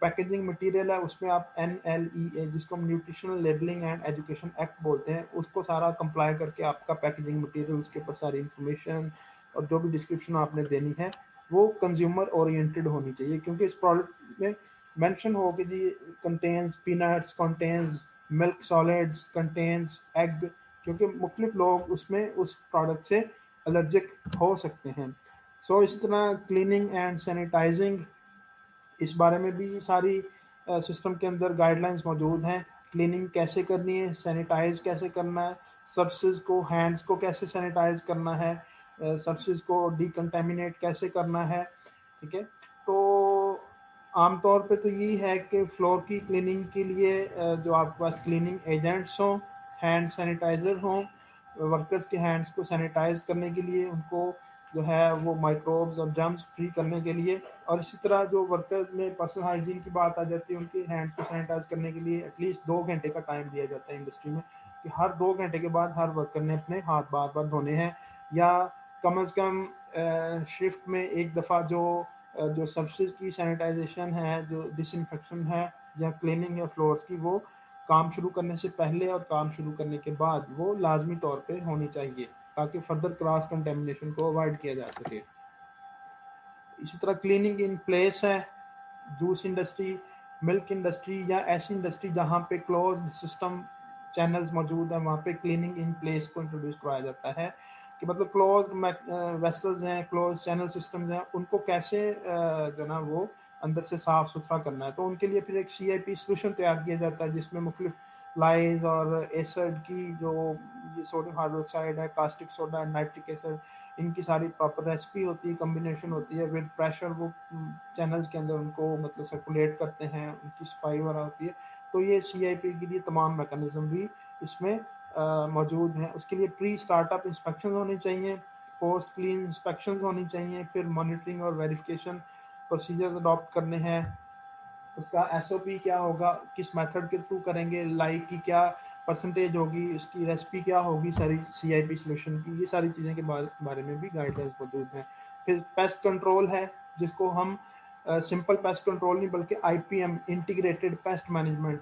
पैकेजिंग मटेरियल है उसमें आप NLEA जिसको हम nutritional labelling and education act बोलते हैं उसको सारा कंप्लाई करके आपका पैकेजिंग मटेरियल, उसके ऊपर सारी इंफॉर्मेशन और जो भी डिस्क्रिप्शन आपने देनी है वो कंज्यूमर ओरिएंटेड होनी चाहिए, क्योंकि इस प्रोडक्ट में मेंशन हो कि जी contains peanuts, contains milk solids, contains egg, क्योंकि मुख्तलिफ लोग उसमें उस प्रोडक्ट से एलर्जिक हो सकते हैं। सो इस तरह क्लीनिंग एंड सैनिटाइजिंग, इस बारे में भी सारी सिस्टम के अंदर गाइडलाइंस मौजूद हैं। क्लीनिंग कैसे करनी है, सैनिटाइज कैसे करना है, सबसेस को, हैंड्स को कैसे सैनिटाइज करना है, सबसेस को डिकंटेमिनेट कैसे करना है, ठीक है। तो आमतौर पे तो यही है कि फ्लोर की क्लीनिंग के लिए जो आपके पास क्लीनिंग एजेंट्स हों, हैंड सैनिटाइज़र हों, वर्कर्स के हैंड्स को सैनिटाइज करने के लिए, उनको जो है वो माइक्रोब्स और जर्म्स फ्री करने के लिए, और इसी तरह जो वर्कर्स में पर्सनल हाइजीन की बात आ जाती है, उनके हैंड्स को सैनिटाइज करने के लिए एटलीस्ट 2 घंटे का टाइम दिया जाता है इंडस्ट्री में, कि हर 2 घंटे के बाद हर वर्कर ने अपने हाथ बार बार धोने हैं, या कम अज़ कम शिफ्ट में एक दफ़ा जो सबसेस की सैनिटाइजेशन है, जो डिसइंफेक्शन है या क्लीनिंग है फ्लोर्स की, वो काम शुरू करने से पहले और काम शुरू करने के बाद वो लाजमी तौर पे होनी चाहिए, ताकि फर्दर क्रॉस कंटेमिनेशन को अवॉइड किया जा सके। इसी तरह क्लीनिंग इन प्लेस है, जूस इंडस्ट्री, मिल्क इंडस्ट्री या ऐसी इंडस्ट्री जहाँ पे क्लोज्ड सिस्टम चैनल्स मौजूद हैं, वहाँ पे क्लीनिंग इन प्लेस को इंट्रोड्यूस कराया जाता है, कि मतलब क्लोज्ड वेसल्स हैं, क्लोज चैनल सिस्टम्स हैं, उनको कैसे जो ना वो अंदर से साफ सुथरा करना है। तो उनके लिए फिर एक CIP सोल्यूशन तैयार किया जाता है, जिसमें मुख्तलिफ लाइज और एसिड की जो सोडियम हाइड्रोक्साइड है, कास्टिक सोडा है, नाइट्रिक एसिड, इनकी सारी प्रॉपर रेसिपी होती है, कम्बिनेशन होती है, विद प्रेशर वो चैनल्स के अंदर उनको मतलब सर्कुलेट करते हैं, उनकी सफाई वगैरह होती है। तो ये CIP के लिए तमाम मैकेनिज्म भी इसमें मौजूद हैं। उसके लिए प्री स्टार्टअप इंस्पेक्शन होनी चाहिए, पोस्ट क्लीन इंस्पेक्शन होनी चाहिए, फिर मॉनिटरिंग और वेरिफिकेशन प्रोसीजर्स अडॉप्ट करने हैं, उसका SOP क्या होगा, किस मेथड के थ्रू करेंगे, लाइक की क्या परसेंटेज होगी, इसकी रेसिपी क्या होगी, सारी CIP सोल्यूशन की, ये सारी चीज़ें के बारे में भी गाइडलाइंस मौजूद हैं। फिर पेस्ट कंट्रोल है, जिसको हम सिंपल पेस्ट कंट्रोल नहीं बल्कि IPM इंटीग्रेटेड पेस्ट मैनेजमेंट,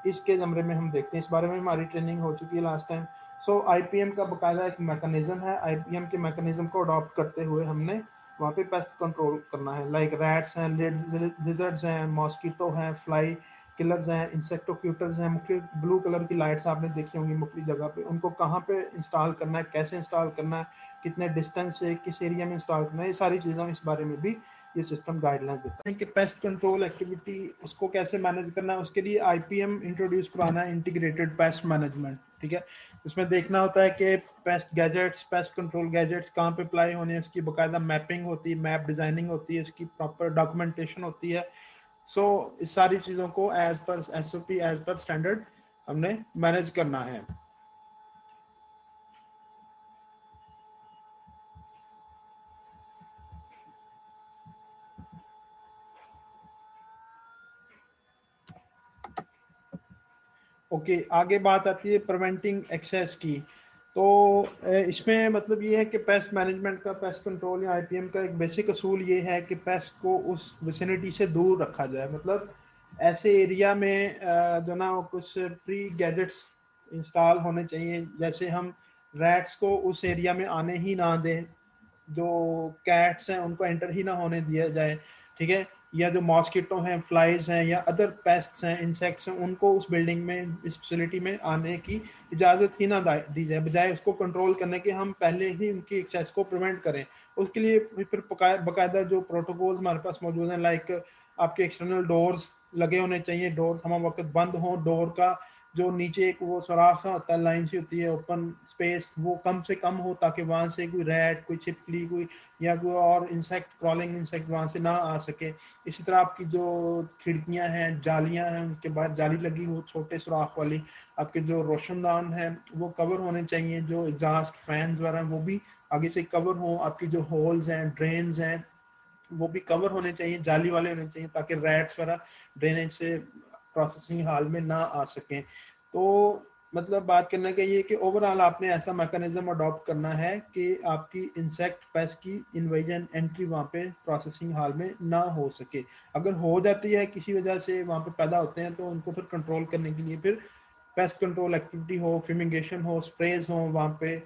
इसके ज़मरे में हम देखते हैं, इस बारे में हमारी ट्रेनिंग हो चुकी है लास्ट टाइम। सो IPM का बाकायदा एक मैकेनिज्म है, IPM के मैकेनिज्म को अडॉप्ट करते हुए हमने वहाँ पे पेस्ट कंट्रोल करना है, लाइक रैट्स हैं, लिजर्ड्स हैं, मॉस्किटो हैं, फ्लाई किलर्स हैं, इंसेक्टोक्यूटर्स हैं, मुख्तलिफ ब्लू कलर की लाइट्स आपने देखी होंगी मुख्तलिफ जगह पे, उनको कहाँ पे इंस्टॉल करना है, कैसे इंस्टॉल करना है, कितने डिस्टेंस से किस एरिया में इंस्टॉल करना है, ये सारी चीज़ें इस बारे में भी ये सिस्टम गाइडलाइंस देता है कि पेस्ट कंट्रोल एक्टिविटी उसको कैसे मैनेज करना है। उसके लिए IPM इंट्रोड्यूस कराना है, इंटीग्रेटेड पेस्ट मैनेजमेंट, ठीक है। उसमें देखना होता है कि paste gadgets, pest control gadgets कहाँ पे अप्लाई होने हैं, उसकी बाकायदा मैपिंग होती है, मैप डिज़ाइनिंग होती है, उसकी प्रॉपर डॉक्यूमेंटेशन होती है। सो इस सारी चीज़ों को as per SOP, as per standard हमने मैनेज करना है। ओके आगे बात आती है प्रिवेंटिंग एक्सेस की। तो इसमें मतलब ये है कि पेस्ट मैनेजमेंट का, पेस्ट कंट्रोल या IPM का एक बेसिक असूल ये है कि पेस्ट को उस विसिनिटी से दूर रखा जाए, मतलब ऐसे एरिया में जो ना कुछ प्री गैजेट्स इंस्टॉल होने चाहिए, जैसे हम रैट्स को उस एरिया में आने ही ना दें, जो कैट्स हैं उनको एंटर ही ना होने दिया जाए, ठीक है। या जो मॉस्किटो हैं, फ्लाइज हैं या अदर पेस्ट्स हैं, इंसेक्ट्स हैं, उनको उस बिल्डिंग में, इस फैसिलिटी में आने की इजाज़त ही ना दी जाए, बजाय उसको कंट्रोल करने के हम पहले ही उनकी एक्सेस को प्रिवेंट करें। उसके लिए फिर बाकायदा जो प्रोटोकॉल्स हमारे पास मौजूद हैं, लाइक आपके एक्सटर्नल डोर्स लगे होने चाहिए, डोर्स हम वक्त बंद हो, डोर का जो नीचे एक वो सुराख सा होता है, लाइन सी होती है, ओपन स्पेस, वो कम से कम हो ताकि वहाँ से कोई रैट, कोई छिपकली, कोई या कोई और इंसेक्ट, क्रॉलिंग इंसेक्ट वहाँ से ना आ सके। इसी तरह आपकी जो खिड़कियाँ हैं, जालियाँ हैं, उनके बाद जाली लगी हो छोटे सुराख वाली, आपके जो रोशनदान है वो कवर होने चाहिए, जो एग्जॉस्ट फैंस वगैरह वो भी आगे से कवर हो, आपकी जो होल्स हैं, ड्रेन्स हैं, वो भी कवर होने चाहिए, जाली वाले होने चाहिए, ताकि रैट्स वगैरह ड्रेनेज से प्रोसेसिंग हाल में ना आ सकें। तो मतलब बात करने का ये कि ओवरऑल आपने ऐसा मैकेनिज्म अडॉप्ट करना है कि आपकी इंसेक्ट पेस्ट की इन्वेजन एंट्री वहाँ पे प्रोसेसिंग हाल में ना हो सके। अगर हो जाती है किसी वजह से वहाँ पे पैदा होते हैं, तो उनको फिर कंट्रोल करने के लिए फिर पेस्ट कंट्रोल एक्टिविटी हो, फ्यूमिगेशन हो, स्प्रेज हो वहाँ पे,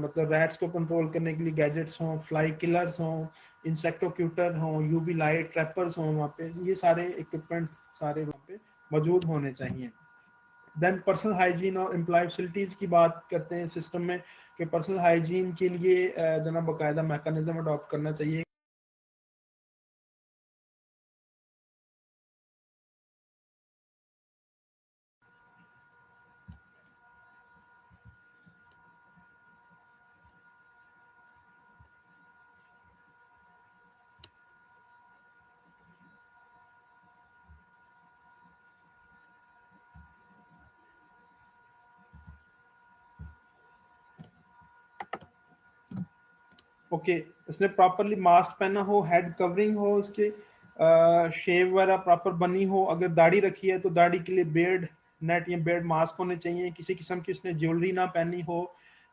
मतलब रैट्स को कंट्रोल करने के लिए गैजेट्स हों, फ्लाई किलर्स हों, इंसेक्टोक्यूटर हों, यूवी लाइट ट्रैपर्स हों, वहाँ पे ये सारे इक्विपमेंट्स सारे वहाँ पे मौजूद होने चाहिए। देन पर्सनल हाइजीन और एम्प्लॉय फैसिलिटीज़ की बात करते हैं सिस्टम में, कि पर्सनल हाइजीन के लिए जना बाकायदा मैकेनिज्म अडॉप्ट करना चाहिए। ओके, उसने प्रॉपरली मास्क पहना हो, हेड कवरिंग हो, उसके शेव वगैरह प्रॉपर बनी हो, अगर दाढ़ी रखी है तो दाढ़ी के लिए बेर्ड नेट या बेर्ड मास्क होने चाहिए, किसी किस्म की उसने ज्वेलरी ना पहनी हो।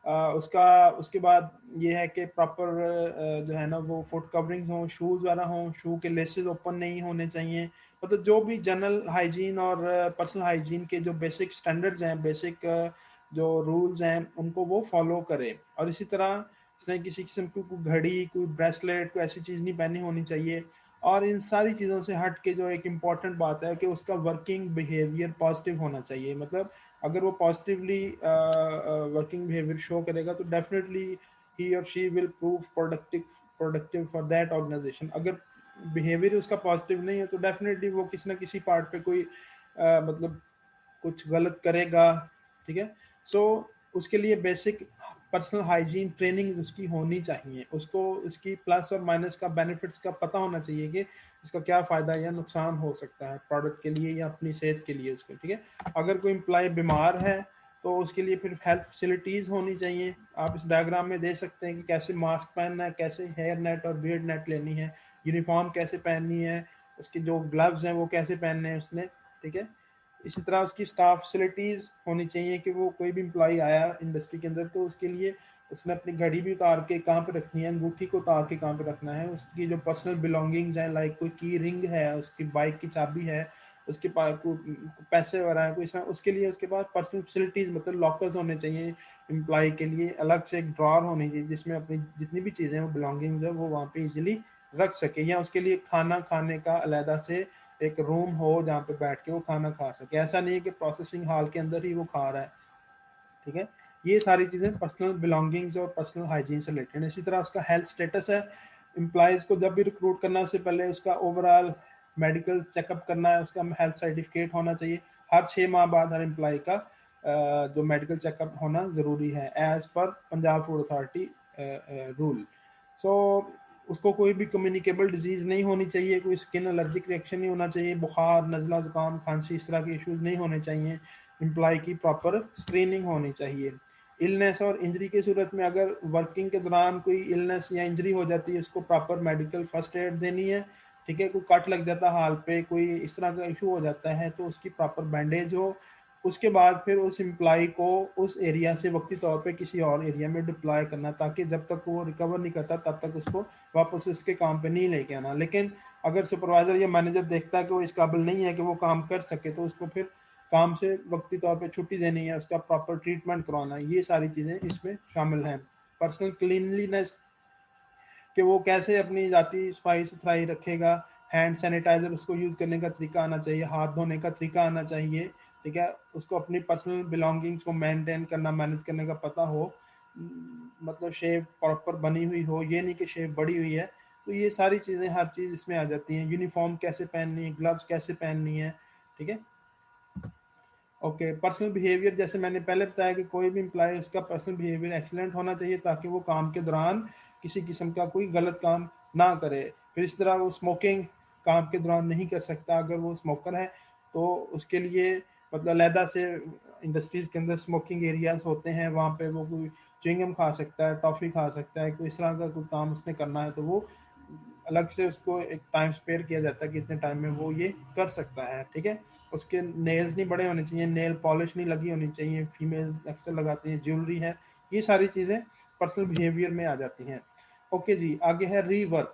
उसके बाद ये है कि प्रॉपर जो है ना वो फुट कवरिंग्स हों, शूज़ वगैरह हों, शू के लेसेस ओपन नहीं होने चाहिए। मतलब जो भी जनरल हाइजीन और पर्सनल हाइजीन के जो बेसिक स्टैंडर्ड्स हैं, बेसिक जो रूल्स हैं, उनको वो फॉलो करे। और इसी तरह इसने किसी किस्म की कोई घड़ी, कोई ब्रेसलेट, कोई ऐसी चीज़ नहीं पहनी होनी चाहिए। और इन सारी चीज़ों से हट के जो एक इम्पॉर्टेंट बात है कि उसका वर्किंग बिहेवियर पॉजिटिव होना चाहिए। मतलब अगर वो पॉजिटिवली वर्किंग बिहेवियर शो करेगा तो डेफिनेटली ही और she will prove productive for that organization. अगर बिहेवियर उसका पॉजिटिव नहीं है तो डेफिनेटली वो किसी ना किसी पार्ट पे कोई मतलब कुछ गलत करेगा। ठीक है, सो उसके लिए बेसिक पर्सनल हाइजीन ट्रेनिंग उसकी होनी चाहिए, उसको इसकी प्लस और माइनस का, बेनिफिट्स का पता होना चाहिए कि इसका क्या फ़ायदा या नुकसान हो सकता है प्रोडक्ट के लिए या अपनी सेहत के लिए उसको। ठीक है, अगर कोई एम्प्लॉय बीमार है तो उसके लिए फिर हेल्थ फैसिलिटीज़ होनी चाहिए। आप इस डायग्राम में देख सकते हैं कि कैसे मास्क पहनना है, कैसे हेयर नेट और बियर्ड नेट लेनी है, यूनिफॉर्म कैसे पहननी है, उसके जो ग्लव्स हैं वो कैसे पहनने हैं उसने। ठीक है, इसी तरह उसकी स्टाफ फैसिलिटीज़ होनी चाहिए कि वो कोई भी एम्प्लॉय आया इंडस्ट्री के अंदर तो उसके लिए उसने अपनी घड़ी भी उतार के कहाँ पे रखनी है, अंगूठी को उतार के कहाँ पे रखना है, उसकी जो पर्सनल बिलोंगिंग्स हैं, लाइक कोई की रिंग है, उसकी बाइक की चाबी है, उसके पास पैसे वगैरह है कोई, उसके लिए उसके पास पर्सनल फैसिलिटीज़ मतलब लॉकर्स होने चाहिए एम्प्लॉय के लिए, अलग से एक ड्रॉर होनी चाहिए जिसमें अपनी जितनी भी चीज़ें हैं, बिलोंगिंग्स है, वो वहाँ पे इजीली रख सके। या उसके लिए खाना खाने का अलहदा से एक रूम हो जहाँ पे बैठ के वो खाना खा सके। ऐसा नहीं है कि प्रोसेसिंग हॉल के अंदर ही वो खा रहा है। ठीक है, ये सारी चीज़ें पर्सनल बिलोंगिंग्स और पर्सनल हाइजीन से रिलेटेड। इसी तरह उसका हेल्थ स्टेटस है, एम्प्लॉयज़ को जब भी रिक्रूट करना उससे पहले उसका ओवरऑल मेडिकल चेकअप करना है, उसका हेल्थ सर्टिफिकेट होना चाहिए। हर 6 माह बाद हर एम्प्लॉय का जो मेडिकल चेकअप होना ज़रूरी है as per Punjab food authority rule. So उसको कोई भी कम्युनिकेबल डिजीज़ नहीं होनी चाहिए, कोई स्किन एलर्जिक रिएक्शन नहीं होना चाहिए, बुखार, नज़ला, ज़ुकाम, खांसी, इस तरह के इश्यूज नहीं होने चाहिए। एम्प्लॉय की प्रॉपर स्क्रीनिंग होनी चाहिए। इलनेस और इंजरी की सूरत में अगर वर्किंग के दौरान कोई इलनेस या इंजरी हो जाती है, उसको प्रॉपर मेडिकल फर्स्ट एड देनी है। ठीक है, कोई कट लग जाता है हाल पे, कोई इस तरह का इशू हो जाता है तो उसकी प्रॉपर बैंडेज हो। उसके बाद फिर उस एम्प्लॉय को उस एरिया से वक्ती तौर पे किसी और एरिया में डिप्लॉय करना, ताकि जब तक वो रिकवर नहीं करता तब तक उसको वापस उसके काम पे नहीं लेके आना। लेकिन अगर सुपरवाइजर या मैनेजर देखता है कि वो इस काबिल नहीं है कि वो काम कर सके, तो उसको फिर काम से वक्ती तौर पे छुट्टी देनी है, उसका प्रॉपर ट्रीटमेंट करवाना है। ये सारी चीज़ें इसमें शामिल हैं। पर्सनल क्लीनलीनेस कि वो कैसे अपनी जाति सफाई सुथराई रखेगा, हैंड सैनिटाइजर उसको यूज़ करने का तरीका आना चाहिए, हाथ धोने का तरीका आना चाहिए, ठीक है। उसको अपनी पर्सनल बिलोंगिंग्स को मेंटेन करना, मैनेज करने का पता हो, मतलब शेव प्रॉपर बनी हुई हो, ये नहीं कि शेव बड़ी हुई है। तो ये सारी चीज़ें, हर चीज़ इसमें आ जाती हैं। यूनिफॉर्म कैसे पहननी है, ग्लव्स कैसे पहननी है, ठीक है। ओके, पर्सनल बिहेवियर, जैसे मैंने पहले बताया कि कोई भी एम्प्लॉय, उसका पर्सनल बिहेवियर एक्सीलेंट होना चाहिए ताकि वो काम के दौरान किसी किस्म का कोई गलत काम ना करे। फिर इस तरह वो स्मोकिंग काम के दौरान नहीं कर सकता। अगर वो स्मोकर है तो उसके लिए मतलब अलहदा से इंडस्ट्रीज़ के अंदर स्मोकिंग एरियाज होते हैं, वहाँ पे वो कोई च्युइंगम खा सकता है, टॉफ़ी खा सकता है, कोई इस तरह का कोई काम उसने करना है तो वो अलग से उसको एक टाइम स्पेयर किया जाता है कि इतने टाइम में वो ये कर सकता है, ठीक है। उसके नेल्स नहीं बड़े होने चाहिए, नेल पॉलिश नहीं लगी होनी चाहिए, फीमेल्स अक्सर लगाती हैं, ज्वेलरी है, ये सारी चीज़ें पर्सनल बिहेवियर में आ जाती हैं। ओके जी, आगे है रीवर्क।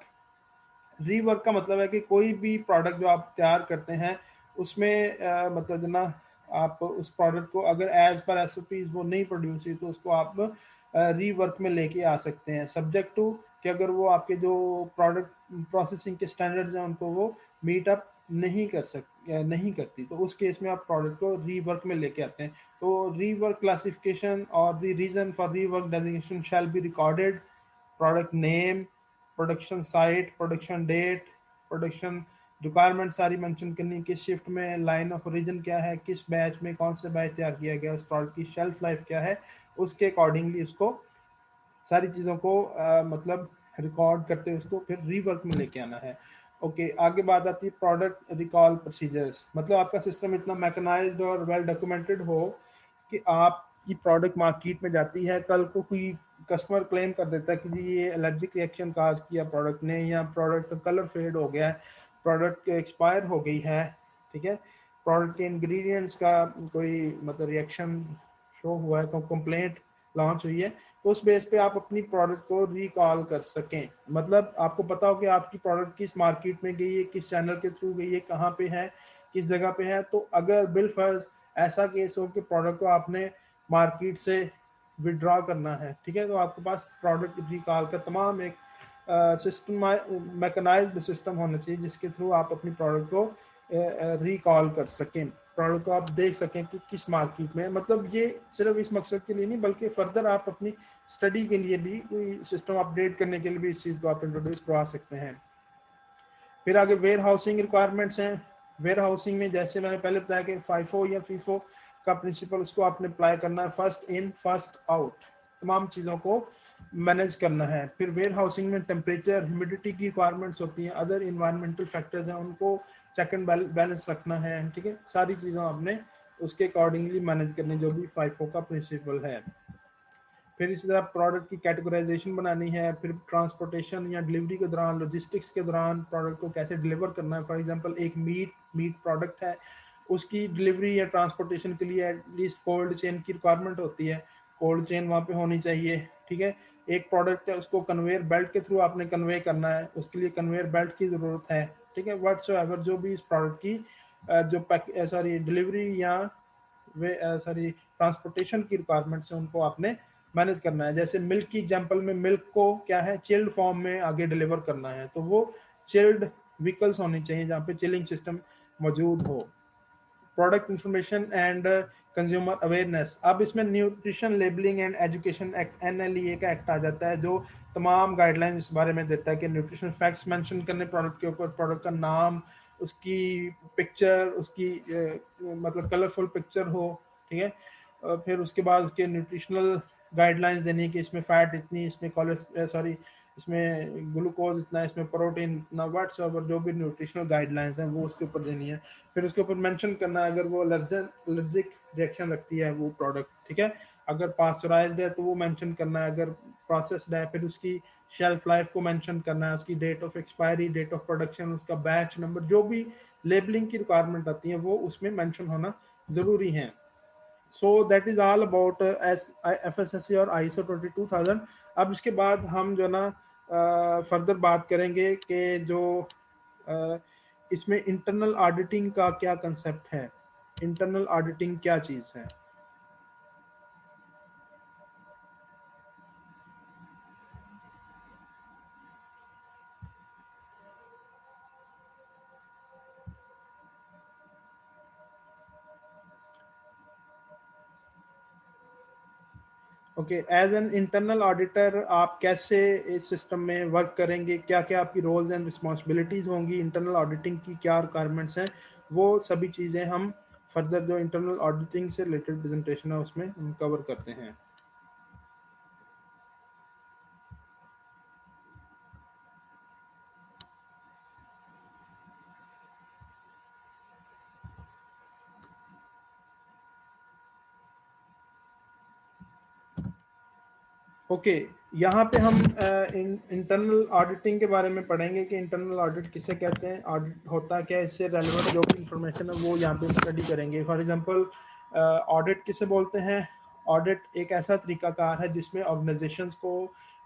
रीवर्क का मतलब है कि कोई भी प्रोडक्ट जो आप तैयार करते हैं उसमें मतलब जो ना, आप उस प्रोडक्ट को अगर एज पर SOPs वो नहीं प्रोड्यूस हुई तो उसको आप रीवर्क में लेके आ सकते हैं, सब्जेक्ट टू कि अगर वो आपके जो प्रोडक्ट प्रोसेसिंग के स्टैंडर्ड्स हैं उनको वो मीट अप नहीं करती, तो उस केस में आप प्रोडक्ट को रीवर्क में लेके आते हैं। तो रीवर्क क्लासिफिकेशन और the reason for rework designation shall be recorded, product name, production site, production date, production requirement सारी मेंशन करनी, किस शिफ्ट में, लाइन ऑफ ओरिजिन क्या है, किस बैच में, कौन से बैच तैयार किया गया, उस प्रोडक्ट की शेल्फ लाइफ क्या है, उसके अकॉर्डिंगली उसको सारी चीज़ों को मतलब रिकॉर्ड करते उसको फिर रीवर्क में लेके आना है। ओके, आगे बात आती है प्रोडक्ट रिकॉल प्रोसीजर्स। मतलब आपका सिस्टम इतना मैकेनाइज्ड और वेल डॉक्यूमेंटेड हो कि आपकी प्रोडक्ट मार्केट में जाती है, कल को कोई कस्टमर क्लेम कर देता है कि जी ये एलर्जिक रिएक्शन काज किया प्रोडक्ट ने, या प्रोडक्ट का कलर फेड हो गया है, प्रोडक्ट एक्सपायर हो गई है, ठीक है, प्रोडक्ट के इंग्रेडिएंट्स का कोई मतलब रिएक्शन शो हुआ है, कंप्लेंट लॉन्च हुई है, तो उस बेस पे आप अपनी प्रोडक्ट को रिकॉल कर सकें। मतलब आपको पता हो कि आपकी प्रोडक्ट किस मार्केट में गई है, किस चैनल के थ्रू गई है, कहाँ पे है, किस जगह पे है। तो अगर बिल फर्ज ऐसा केस हो कि प्रोडक्ट को आपने मार्केट से विड्रॉ करना है, ठीक है, तो आपके पास प्रोडक्ट रिकॉल का तमाम एक सिस्टम, मैकेनाइज्ड सिस्टम होना चाहिए जिसके थ्रू आप अपनी प्रोडक्ट को रिकॉल कर सकें, प्रोडक्ट को आप देख सकें कि किस मार्केट में। मतलब ये सिर्फ इस मकसद के लिए नहीं बल्कि फर्दर आप अपनी स्टडी के लिए भी कोई सिस्टम अपडेट करने के लिए भी इस चीज़ को आप इंट्रोड्यूस करवा सकते हैं। फिर आगे वेयर हाउसिंग रिक्वायरमेंट्स हैं। वेयर हाउसिंग में जैसे मैंने पहले बताया कि फाइफो या फीफो का प्रिंसिपल उसको आपने अप्लाई करना है, फर्स्ट इन फर्स्ट आउट, तमाम चीज़ों को मैनेज करना है। फिर वेयर हाउसिंग में टेम्परेचर, ह्यूमिडिटी की रिक्वायरमेंट्स होती हैं, अदर इन्वायरमेंटल फैक्टर्स हैं, उनको चेक एंड बैलेंस रखना है, ठीक है। सारी चीज़ें आपने उसके अकॉर्डिंगली मैनेज करनी, जो भी फाइफो का प्रिंसिपल है। फिर इसी तरह प्रोडक्ट की कैटेगराइजेशन बनानी है। फिर ट्रांसपोर्टेशन या डिलीवरी के दौरान, लॉजिस्टिक्स के दौरान प्रोडक्ट को कैसे डिलीवर करना है। फॉर एग्जांपल एक मीट प्रोडक्ट है, उसकी डिलीवरी या ट्रांसपोर्टेशन के लिए एटलीस्ट कोल्ड चेन की रिक्वायरमेंट होती है, कोल्ड चेन वहाँ पे होनी चाहिए, ठीक है। एक प्रोडक्ट है उसको कन्वेयर बेल्ट के थ्रू आपने कन्वे करना है, उसके लिए कन्वेयर बेल्ट की ज़रूरत है, ठीक है। व्हाटसोएवर जो भी इस प्रोडक्ट की जो डिलीवरी या वे ट्रांसपोर्टेशन की रिक्वायरमेंट्स हैं उनको आपने मैनेज करना है। जैसे मिल्क की एग्जांपल में, मिल्क को क्या है, चिल्ड फॉर्म में आगे डिलीवर करना है, तो वो चिल्ड व्हीकल्स होनी चाहिए जहाँ पे चिलिंग सिस्टम मौजूद हो। Product information and consumer awareness. अब इसमें nutrition labelling and education act NLEA का एक्ट आ जाता है, जो तमाम गाइडलाइंस इस बारे में देता है कि न्यूट्रिशन फैक्ट्स मेंशन करने प्रोडक्ट के ऊपर, प्रोडक्ट का नाम, उसकी पिक्चर, उसकी मतलब कलरफुल पिक्चर हो, ठीक है। फिर उसके बाद उसके न्यूट्रिशनल गाइडलाइंस देनी कि इसमें फैट इतनी, इसमें इसमें ग्लूकोज इतना, इसमें प्रोटीन इतना, व्हाटसएवर जो भी न्यूट्रिशनल गाइडलाइंस हैं वो उसके ऊपर देनी है। फिर उसके ऊपर मेंशन करना है अगर वो एलर्जिक रिएक्शन रखती है वो प्रोडक्ट, ठीक है। अगर पास्चराइज्ड है तो वो मेंशन करना है, अगर प्रोसेस्ड है फिर उसकी शेल्फ लाइफ को मेंशन करना है, उसकी date of expiry, date of production, उसका बैच नंबर, जो भी लेबलिंग की रिक्वायरमेंट आती है वो उसमें मेंशन होना ज़रूरी है। So that is all about FSSAI और ISO 22000। अब इसके बाद हम जो ना फर्दर बात करेंगे कि जो इसमें इंटरनल ऑडिटिंग का क्या कंसेप्ट है, इंटरनल ऑडिटिंग क्या चीज़ है। Okay, as an internal auditor आप कैसे इस सिस्टम में वर्क करेंगे, क्या क्या आपकी रोल्स एंड रिस्पॉन्सिबिलिटीज़ होंगी, इंटरनल ऑडिटिंग की क्या रिक्वायरमेंट्स हैं, वो सभी चीज़ें हम फर्दर जो इंटरनल ऑडिटिंग से रिलेटेड प्रेजेंटेशन है उसमें हम कवर करते हैं। ओके, यहाँ पे हम इंटरनल ऑडिटिंग के बारे में पढ़ेंगे कि इंटरनल ऑडिट किसे कहते हैं, ऑडिट होता क्या है, इससे रेलेवेंट जो भी इंफॉर्मेशन है वो यहाँ पे स्टडी करेंगे। फॉर एग्जांपल ऑडिट किसे बोलते हैं? ऑडिट एक ऐसा तरीकाकार है जिसमें ऑर्गेनाइजेशंस को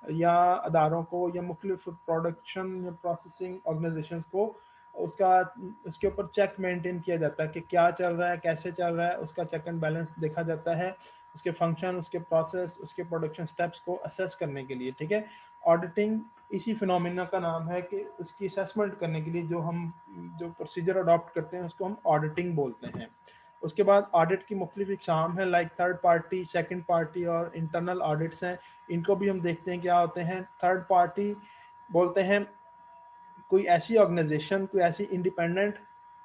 या अदारों को या मुख्तलिफ प्रोडक्शन या प्रोसेसिंग ऑर्गेनाइजेशंस को उसके ऊपर चेक मेंटेन किया जाता है कि क्या चल रहा है, कैसे चल रहा है, उसका चेक एंड बैलेंस देखा जाता है, उसके फंक्शन, उसके प्रोसेस, उसके प्रोडक्शन स्टेप्स को असेस करने के लिए। ठीक है, ऑडिटिंग इसी फिनोमिना का नाम है कि उसकी असेसमेंट करने के लिए जो प्रोसीजर अडॉप्ट करते हैं उसको हम ऑडिटिंग बोलते हैं। उसके बाद ऑडिट की मुख्तलिफ इकसाम है, like third party, second party और इंटरनल ऑडिट्स हैं। इनको भी हम देखते हैं क्या होते हैं। थर्ड पार्टी बोलते हैं कोई ऐसी ऑर्गेनाइजेशन, कोई ऐसी इंडिपेंडेंट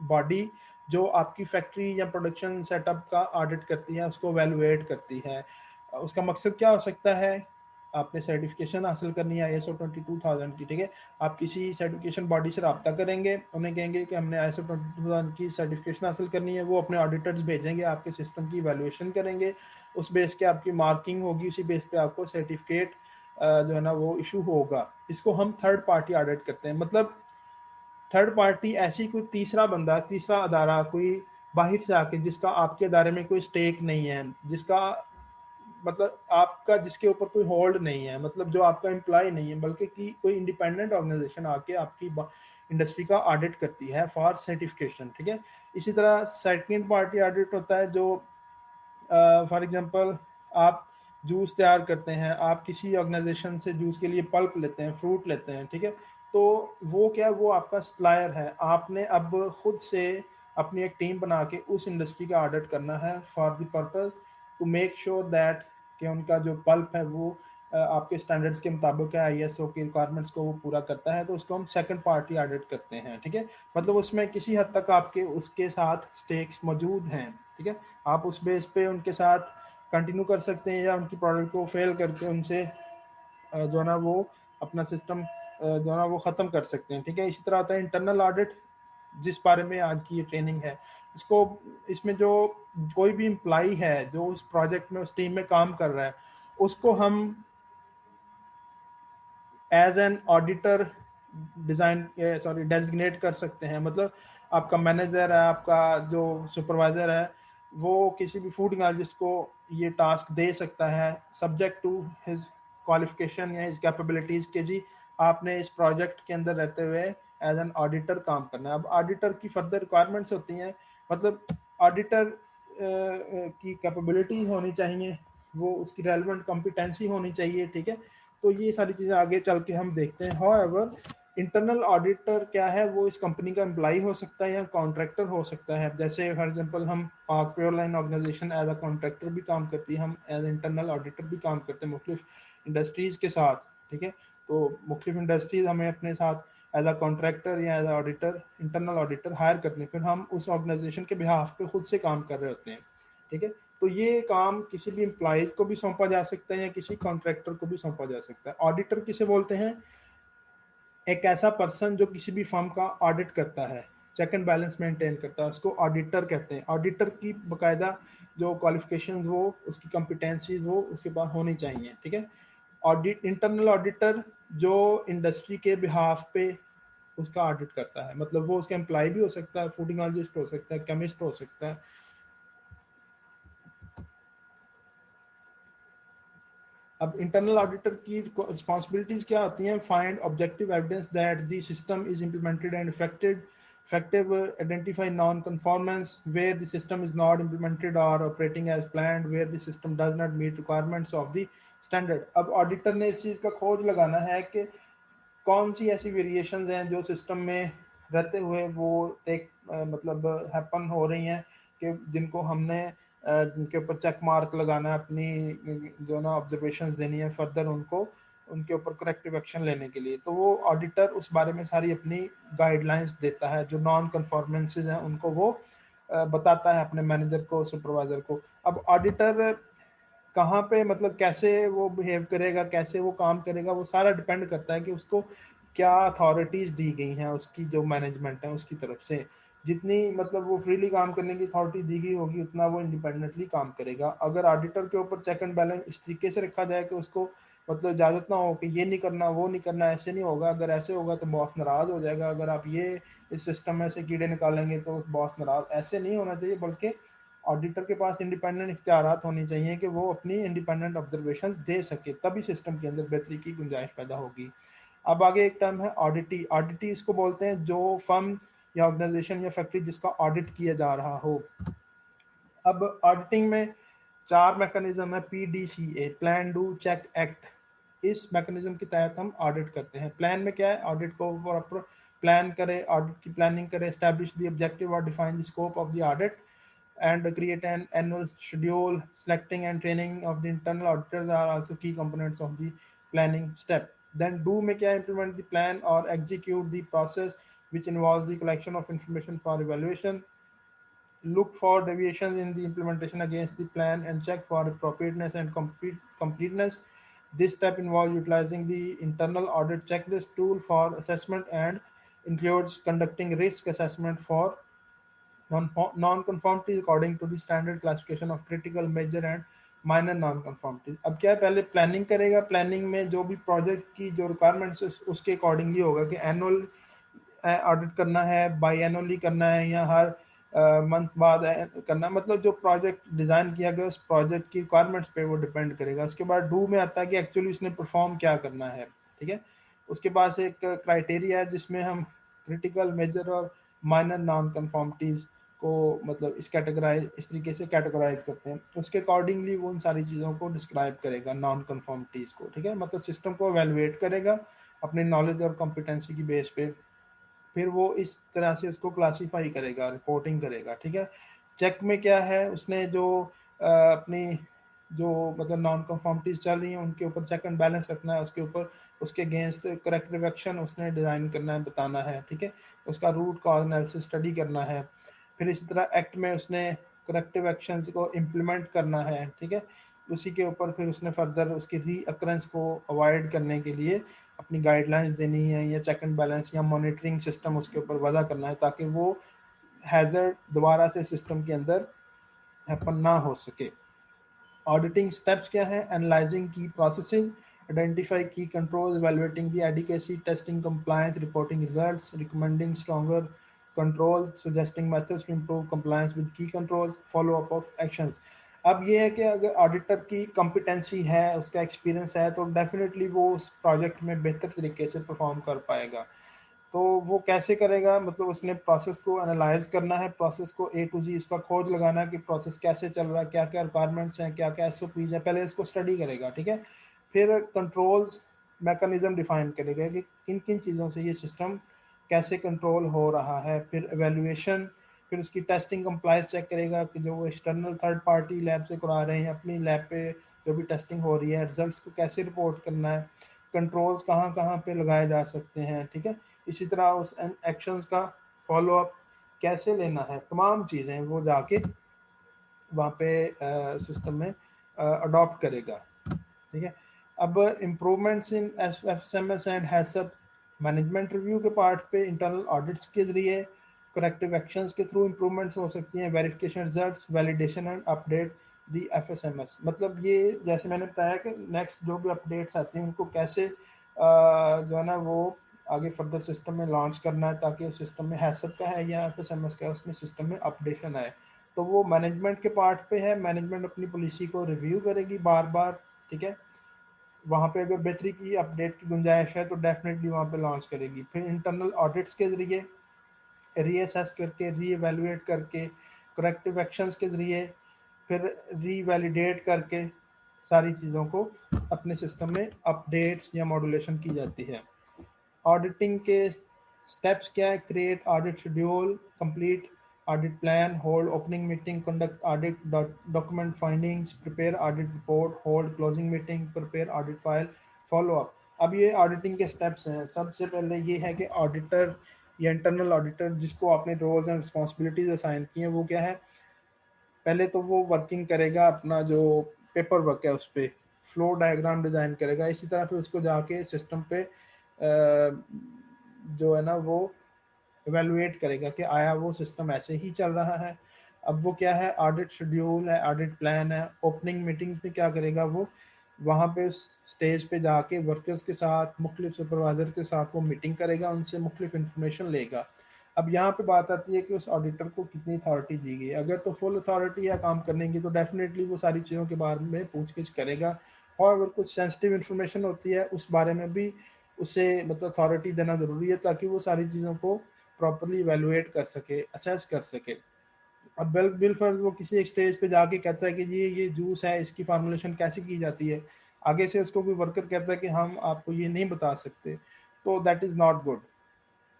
बॉडी जो आपकी फैक्ट्री या प्रोडक्शन सेटअप का ऑडिट करती है, उसको वैल्यूएट करती है। उसका मकसद क्या हो सकता है? आपने सर्टिफिकेशन हासिल करनी है ISO 22000 की। ठीक है, आप किसी सर्टिफिकेशन बॉडी से रब्ता करेंगे, उन्हें कहेंगे कि हमने ISO 22000 की सर्टिफिकेशन हासिल करनी है, वो अपने ऑडिटर्स भेजेंगे, आपके सिस्टम की इवैल्यूएशन करेंगे, उस बेस के आपकी मार्किंग होगी, उसी बेस पे आपको सर्टिफिकेट जो है ना वो इशू होगा। इसको हम थर्ड पार्टी ऑडिट करते हैं। मतलब थर्ड पार्टी ऐसी कोई तीसरा बंदा, तीसरा अदारा, कोई बाहर से आके जिसका आपके अदारे में कोई स्टेक नहीं है, जिसका मतलब आपका जिसके ऊपर कोई होल्ड नहीं है, मतलब जो आपका एम्प्लॉय नहीं है, बल्कि कि कोई इंडिपेंडेंट ऑर्गेनाइजेशन आके आपकी इंडस्ट्री का ऑडिट करती है फॉर सर्टिफिकेशन। ठीक है, इसी तरह सेकंड पार्टी ऑडिट होता है जो फॉर एग्जांपल आप जूस तैयार करते हैं, आप किसी ऑर्गेनाइजेशन से जूस के लिए पल्प लेते हैं, फ्रूट लेते हैं। ठीक है, तो वो क्या, वो आपका सप्लायर है, आपने अब खुद से अपनी एक टीम बना के उस इंडस्ट्री का ऑडिट करना है for the purpose to make sure that कि उनका जो पल्प है वो आपके स्टैंडर्ड्स के मुताबिक है, ISO की रिक्वायरमेंट्स को वो पूरा करता है, तो उसको हम सेकंड पार्टी ऑडिट करते हैं। ठीक है, मतलब उसमें किसी हद तक आपके उसके साथ स्टेक्स मौजूद हैं। ठीक है, आप उस बेस पे उनके साथ कंटिन्यू कर सकते हैं या उनकी प्रोडक्ट को फेल करके उनसे जो है ना वो अपना सिस्टम जो है ना वो ख़त्म कर सकते हैं। ठीक है, इसी तरह आता है इंटरनल ऑडिट, जिस बारे में आज की ये ट्रेनिंग है। इसमें जो कोई भी एम्प्लॉई है जो उस प्रोजेक्ट में, उस टीम में काम कर रहा है, उसको हम एज एन ऑडिटर डेजिग्नेट कर सकते हैं। मतलब आपका मैनेजर है, आपका जो सुपरवाइजर है, वो किसी भी फूड टेक्नोलॉजिस्ट को ये टास्क दे सकता है सब्जेक्ट टू हिज क्वालिफिकेशन या हिज कैपेबिलिटीज के जी आपने इस प्रोजेक्ट के अंदर रहते हुए एज एन ऑडिटर काम करना है। अब ऑडिटर की फर्दर रिक्वायरमेंट्स होती हैं, मतलब ऑडिटर की कैपेबिलिटी होनी चाहिए, वो उसकी रेलेवेंट कॉम्पिटेंसी होनी चाहिए। ठीक है, तो ये सारी चीज़ें आगे चल के हम देखते हैं। हाउएवर इंटरनल ऑडिटर क्या है, वो इस कंपनी का एम्प्लॉय हो सकता है या कॉन्ट्रैक्टर हो सकता है। जैसे फॉर एग्जांपल हम पाक प्योरलाइन ऑर्गेनाइजेशन एज अ कॉन्ट्रैक्टर भी काम करती है, हम एज इंटरनल ऑडिटर भी काम करते हैं मुख्तलिफ इंडस्ट्रीज़ के साथ। ठीक है, तो मुख्तलिफ इंडस्ट्रीज़ हमें अपने साथ एज अ कॉन्ट्रैक्टर या as a auditor, internal auditor hire करते हैं, फिर हम उस ऑर्गेनाइजेशन के बिहाफ पे खुद से काम कर रहे होते हैं। ठीक है, तो ये काम किसी भी एम्प्लॉयज़ को भी सौंपा जा सकता है या किसी कॉन्ट्रैक्टर को भी सौंपा जा सकता है। ऑडिटर किसे बोलते हैं? एक ऐसा पर्सन जो किसी भी फर्म का ऑडिट करता है, चेक एंड बैलेंस मेंटेन करता है, उसको ऑडिटर कहते हैं। ऑडिटर की बाकायदा जो क्वालिफिकेशंस हो, उसकी कॉम्पिटेंसीज हो, उसके पास होनी चाहिए। ठीक है, ऑडिट इंटरनल ऑडिटर जो इंडस्ट्री के बिहाफ पे उसका ऑडिट करता है, मतलब वो उसका एम्प्लॉय भी हो सकता है, फूड टेक्नोलॉजिस्ट हो सकता है, केमिस्ट हो सकता है। अब इंटरनल ऑडिटर की रिस्पॉन्सिबिलिटीज क्या होती हैं? Find objective evidence that the system is implemented and effective, identify non-conformance where the system is not implemented or operating as planned, where the system does not meet requirements of the standard। अब auditor ने इस चीज़ का खोज लगाना है कि कौन सी ऐसी वेरिएशंस हैं जो सिस्टम में रहते हुए वो मतलब हैपन हो रही हैं कि जिनको हमने जिनके ऊपर चेक मार्क लगाना है, अपनी जो ना ऑब्जर्वेशंस देनी है फर्दर उनको, उनके ऊपर करेक्टिव एक्शन लेने के लिए। तो वो ऑडिटर उस बारे में सारी अपनी गाइडलाइंस देता है, जो नॉन कन्फॉर्मेंसेज हैं उनको वो बताता है अपने मैनेजर को, सुपरवाइजर को। अब ऑडिटर कहाँ पे मतलब कैसे वो बिहेव करेगा, कैसे वो काम करेगा, वो सारा डिपेंड करता है कि उसको क्या अथॉरिटीज दी गई हैं उसकी जो मैनेजमेंट है उसकी तरफ से। जितनी मतलब वो फ्रीली काम करने की अथॉरिटी दी गई होगी उतना वो इंडिपेंडेंटली काम करेगा। अगर ऑडिटर के ऊपर चेक एंड बैलेंस इस तरीके से रखा जाए कि उसको मतलब इजाजत ना हो कि ये नहीं करना वो नहीं करना, ऐसे नहीं होगा। अगर ऐसे होगा तो बॉस नाराज हो जाएगा। अगर आप ये इस सिस्टम में से कीड़े निकालेंगे तो बॉस नाराज, ऐसे नहीं होना चाहिए। बल्कि ऑडिटर के पास इंडिपेंडेंट इख्तियारात होनी चाहिए कि वो अपनी इंडिपेंडेंट ऑब्जर्वेशंस दे सके, तभी सिस्टम के अंदर बेहतरी की गुंजाइश पैदा होगी। अब आगे एक टर्म है ऑडिटी। ऑडिटी इसको बोलते हैं जो फर्म या ऑर्गेनाइजेशन या फैक्ट्री जिसका ऑडिट किया जा रहा हो। अब ऑडिटिंग में 4 मैकेनिज्म है, PDCA, plan do check act. इस मैकेनिज्म के तहत हम ऑडिट करते हैं। प्लान में क्या है, ऑडिट को प्रॉपर प्लान करे, ऑडिट की प्लानिंग करे, एस्टैब्लिश द ऑब्जेक्टिव और define the scope of the audit and create an annual schedule. Selecting and training of the internal auditors are also key components of the planning step. Then do में क्या, implement the plan or execute the process which involves the collection of information for evaluation. Look for deviations in the implementation against the plan and check for appropriateness and completeness. This step involves utilizing the internal audit checklist tool for assessment and includes conducting risk assessment for non-conformities according to the standard classification of critical, major and minor non conformities. अब क्या है, पहले planning करेगा। Planning में जो भी project की जो रिक्वायरमेंट्स उसके अकॉर्डिंगली होगा कि एनुअल ऑडिट करना है, बाई एनुअली करना है, या हर मंथ बाद करना। मतलब जो प्रोजेक्ट डिज़ाइन किया गया उस प्रोजेक्ट की रिक्वायरमेंट्स पे वो डिपेंड करेगा। उसके बाद डू में आता है कि एक्चुअली उसने परफॉर्म क्या करना है, ठीक है। उसके पास एक क्राइटेरिया है जिसमें हम क्रिटिकल, मेजर और माइनर नॉन कन्फॉर्मिटीज़ को मतलब इस तरीके से कैटेगराइज करते हैं। उसके अकॉर्डिंगली वो उन सारी चीज़ों को डिस्क्राइब करेगा, नॉन कन्फॉर्मिटीज़ को, ठीक है। मतलब सिस्टम को एवेलुएट करेगा अपनी नॉलेज और कॉम्पिटेंसी की बेस पे, फिर वो इस तरह से उसको क्लासीफाई करेगा, रिपोर्टिंग करेगा, ठीक है। चेक में क्या है, उसने जो अपनी जो मतलब नॉन कन्फॉर्मिटीज चल रही हैं उनके ऊपर चेक एंड बैलेंस रखना है, उसके ऊपर उसके अगेंस्ट करेक्टिव एक्शन उसने डिज़ाइन करना है, बताना है, ठीक है। उसका रूट कॉज एनालिसिस स्टडी करना है। फिर इसी तरह एक्ट में उसने करेक्टिव एक्शंस को इम्प्लीमेंट करना है, ठीक है। उसी के ऊपर फिर उसने फर्दर उसकी रीअकरेंस को अवॉइड करने के लिए अपनी गाइडलाइंस देनी है, या चेक एंड बैलेंस या मॉनिटरिंग सिस्टम उसके ऊपर वजह करना है, ताकि वो हैजर्ड दोबारा से सिस्टम के अंदर हैपन ना हो सके। ऑडिटिंग स्टेप्स क्या है, एनालाइजिंग की processing, identify key controls, evaluating the adequacy, testing compliance, reporting results, recommending stronger controls, suggesting methods to improve compliance with key controls, follow up of actions। अब ये है कि अगर ऑडिटर की कॉम्पिटेंसी है, उसका एक्सपीरियंस है, तो डेफिनेटली वो उस प्रोजेक्ट में बेहतर तरीके से परफॉर्म कर पाएगा। तो वो कैसे करेगा, मतलब उसने प्रोसेस को एनालाइज करना है, प्रोसेस को A to Z इसका खोज लगाना है कि प्रोसेस कैसे चल रहा है, क्या क्या रिक्वायरमेंट्स हैं, क्या क्या SOPs हैं, पहले इसको स्टडी करेगा, ठीक है। फिर कंट्रोल्स मैकेनिज्म डिफाइन करेगा कि किन किन चीज़ों से ये सिस्टम कैसे कंट्रोल हो रहा है। फिर एवेल्यूएशन, फिर उसकी टेस्टिंग कंप्लायंस चेक करेगा कि जो वो एक्सटर्नल थर्ड पार्टी लैब से करा रहे हैं, अपनी लैब पे जो भी टेस्टिंग हो रही है, रिजल्ट्स को कैसे रिपोर्ट करना है, कंट्रोल्स कहाँ कहाँ पे लगाए जा सकते हैं, ठीक है। इसी तरह उस एक्शंस का फॉलो अप कैसे लेना है, तमाम चीज़ें वो जाके वहाँ पे सिस्टम में अडॉप्ट करेगा, ठीक है। अब improvements in FSMS and HACCP management review के पार्ट पे इंटरनल ऑडिट्स के जरिए करेक्टिव एक्शंस के थ्रू इम्प्रूवमेंट्स हो सकती हैं, verification results, validation and update the FSMS। मतलब ये जैसे मैंने बताया कि नेक्स्ट जो भी अपडेट्स आती हैं उनको कैसे जो है ना वो आगे फर्दर सिस्टम में लॉन्च करना है, ताकि उस सिस्टम में हैसअप का है या FSMS का है उसमें सिस्टम में अपडेशन आए। तो वो मैनेजमेंट के पार्ट पे है, मैनेजमेंट अपनी पॉलिसी को रिव्यू करेगी बार बार, ठीक है। वहाँ पे अगर बेहतरी की अपडेट की गुंजाइश है तो डेफिनेटली वहाँ पे लॉन्च करेगी। फिर इंटरनल ऑडिट्स के ज़रिए रीअसेस करके, रीएवैल्यूएट करके, करेक्टिव एक्शंस के ज़रिए फिर रीवैलिडेट करके सारी चीज़ों को अपने सिस्टम में अपडेट्स या मॉड्यूलेशन की जाती है। ऑडिटिंग के स्टेप्स क्या है, create audit schedule, complete audit plan, hold opening meeting, conduct audit document findings, prepare audit report, hold closing meeting, prepare audit file, follow up. अब ये ऑडिटिंग के स्टेप्स हैं. सबसे पहले ये है कि ऑडिटर या इंटरनल ऑडिटर जिसको आपने रोल्स एंड रिस्पॉन्सिबिलिटीज असाइन की हैं, वो क्या है, पहले तो वो वर्किंग करेगा, अपना जो पेपर वर्क है उस पर फ्लो डायग्राम डिज़ाइन करेगा. इसी तरह फिर उसको जाके सिस्टम पे जो है ना वो इवेलुएट करेगा कि आया वो सिस्टम ऐसे ही चल रहा है. अब वो क्या है, ऑडिट शेड्यूल है, ऑडिट प्लान है. ओपनिंग मीटिंग पे क्या करेगा, वो वहाँ पे उस स्टेज पे जाके वर्कर्स के साथ, मुख्तलिफ सुपरवाइज़र के साथ वो मीटिंग करेगा, उनसे मुख्तलिफ इंफॉर्मेशन लेगा. अब यहाँ पे बात आती है कि उस ऑडिटर को कितनी अथॉरिटी दी गई. अगर तो फुल अथॉरिटी है काम करने की तो डेफिनेटली वो सारी चीज़ों के बारे में पूछगिछ करेगा. और अगर कुछ सेंसिटिव इंफॉर्मेशन होती है उस बारे में भी उसे मतलब अथॉरिटी देना ज़रूरी है, ताकि वो सारी चीज़ों को प्रॉपरली इवेलुएट कर सके, असेस कर सके. अब बिल फर्ज वो किसी एक स्टेज पे जाके कहता है कि ये जूस है, इसकी फार्मूलेशन कैसे की जाती है, आगे से उसको कोई वर्कर कहता है कि हम आपको ये नहीं बता सकते, तो दैट इज़ नॉट गुड.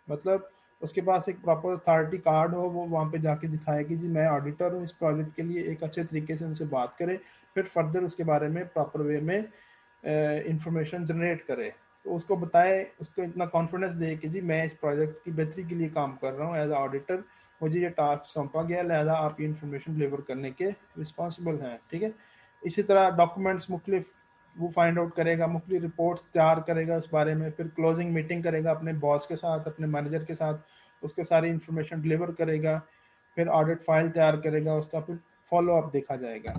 मतलब उसके पास एक प्रॉपर अथॉरिटी कार्ड हो, वो वहाँ पे जाके दिखाए कि जी मैं ऑडिटर हूँ इस प्रोजेक्ट के लिए, एक अच्छे तरीके से उनसे बात करे, फिर फर्दर उसके बारे में प्रॉपर वे में इंफॉर्मेशन जनरेट करे. तो उसको बताए, उसको इतना कॉन्फिडेंस दे कि जी मैं इस प्रोजेक्ट की बेहतरी के लिए काम कर रहा हूँ, एज ऑडिटर मुझे ये टास्क सौंपा गया, लिहाजा आप ये इन्फॉर्मेशन डिलीवर करने के रिस्पॉन्सिबल हैं. ठीक है. इसी तरह डॉक्यूमेंट्स मुख्तलिफ वो फाइंड आउट करेगा, मुख्तलिफ रिपोर्ट्स तैयार करेगा उस बारे में, फिर क्लोजिंग मीटिंग करेगा अपने बॉस के साथ, अपने मैनेजर के साथ, उसके सारी इन्फॉर्मेशन डिलीवर करेगा, फिर ऑडिट फाइल तैयार करेगा, उसका फिर फॉलो अप देखा जाएगा.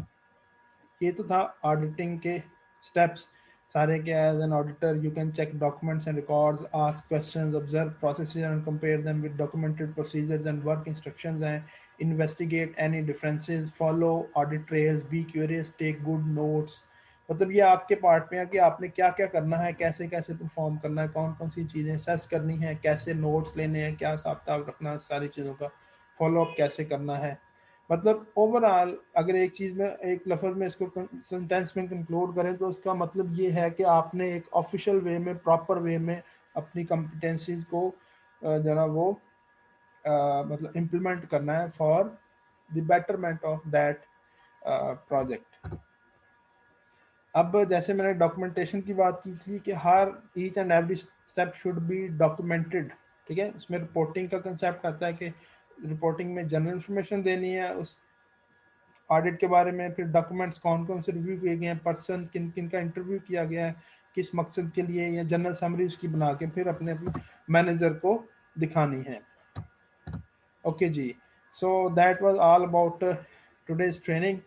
ये तो था ऑडिटिंग के स्टेप्स सारे के. As an auditor you can check documents and records, ask questions, observe processes and compare them with documented procedures and work instructions and investigate any differences, follow audit trails, be curious, take good notes. मतलब ये आपके part में है कि आपने क्या क्या करना है, कैसे कैसे परफॉर्म करना है, कौन कौन सी चीज़ें सर्च करनी है, कैसे नोट्स लेने हैं, क्या हिसाब किताब रखना है, सारी चीज़ों का फॉलो अप कैसे करना है. मतलब ओवरऑल अगर एक चीज़ में, एक लफ्ज़ में इसको सेंटेंस में कंक्लूड करें तो उसका मतलब ये है कि आपने एक ऑफिशियल वे में, प्रॉपर वे में अपनी कॉम्पिटेंसीज को जो ना वो मतलब इम्प्लीमेंट करना है for the betterment of that project. अब जैसे मैंने डॉक्यूमेंटेशन की बात की थी कि हर each and every step should be documented. ठीक है. इसमें रिपोर्टिंग का कंसेप्ट आता है कि रिपोर्टिंग में जनरल इंफॉर्मेशन देनी है उस ऑडिट के बारे में, फिर डॉक्यूमेंट्स कौन कौन से रिव्यू किए गए हैं, पर्सन किन किन का इंटरव्यू किया गया है, किस मकसद के लिए, या जनरल समरी उसकी बना के फिर अपने मैनेजर को दिखानी है. ओके जी. So that was all about today's training.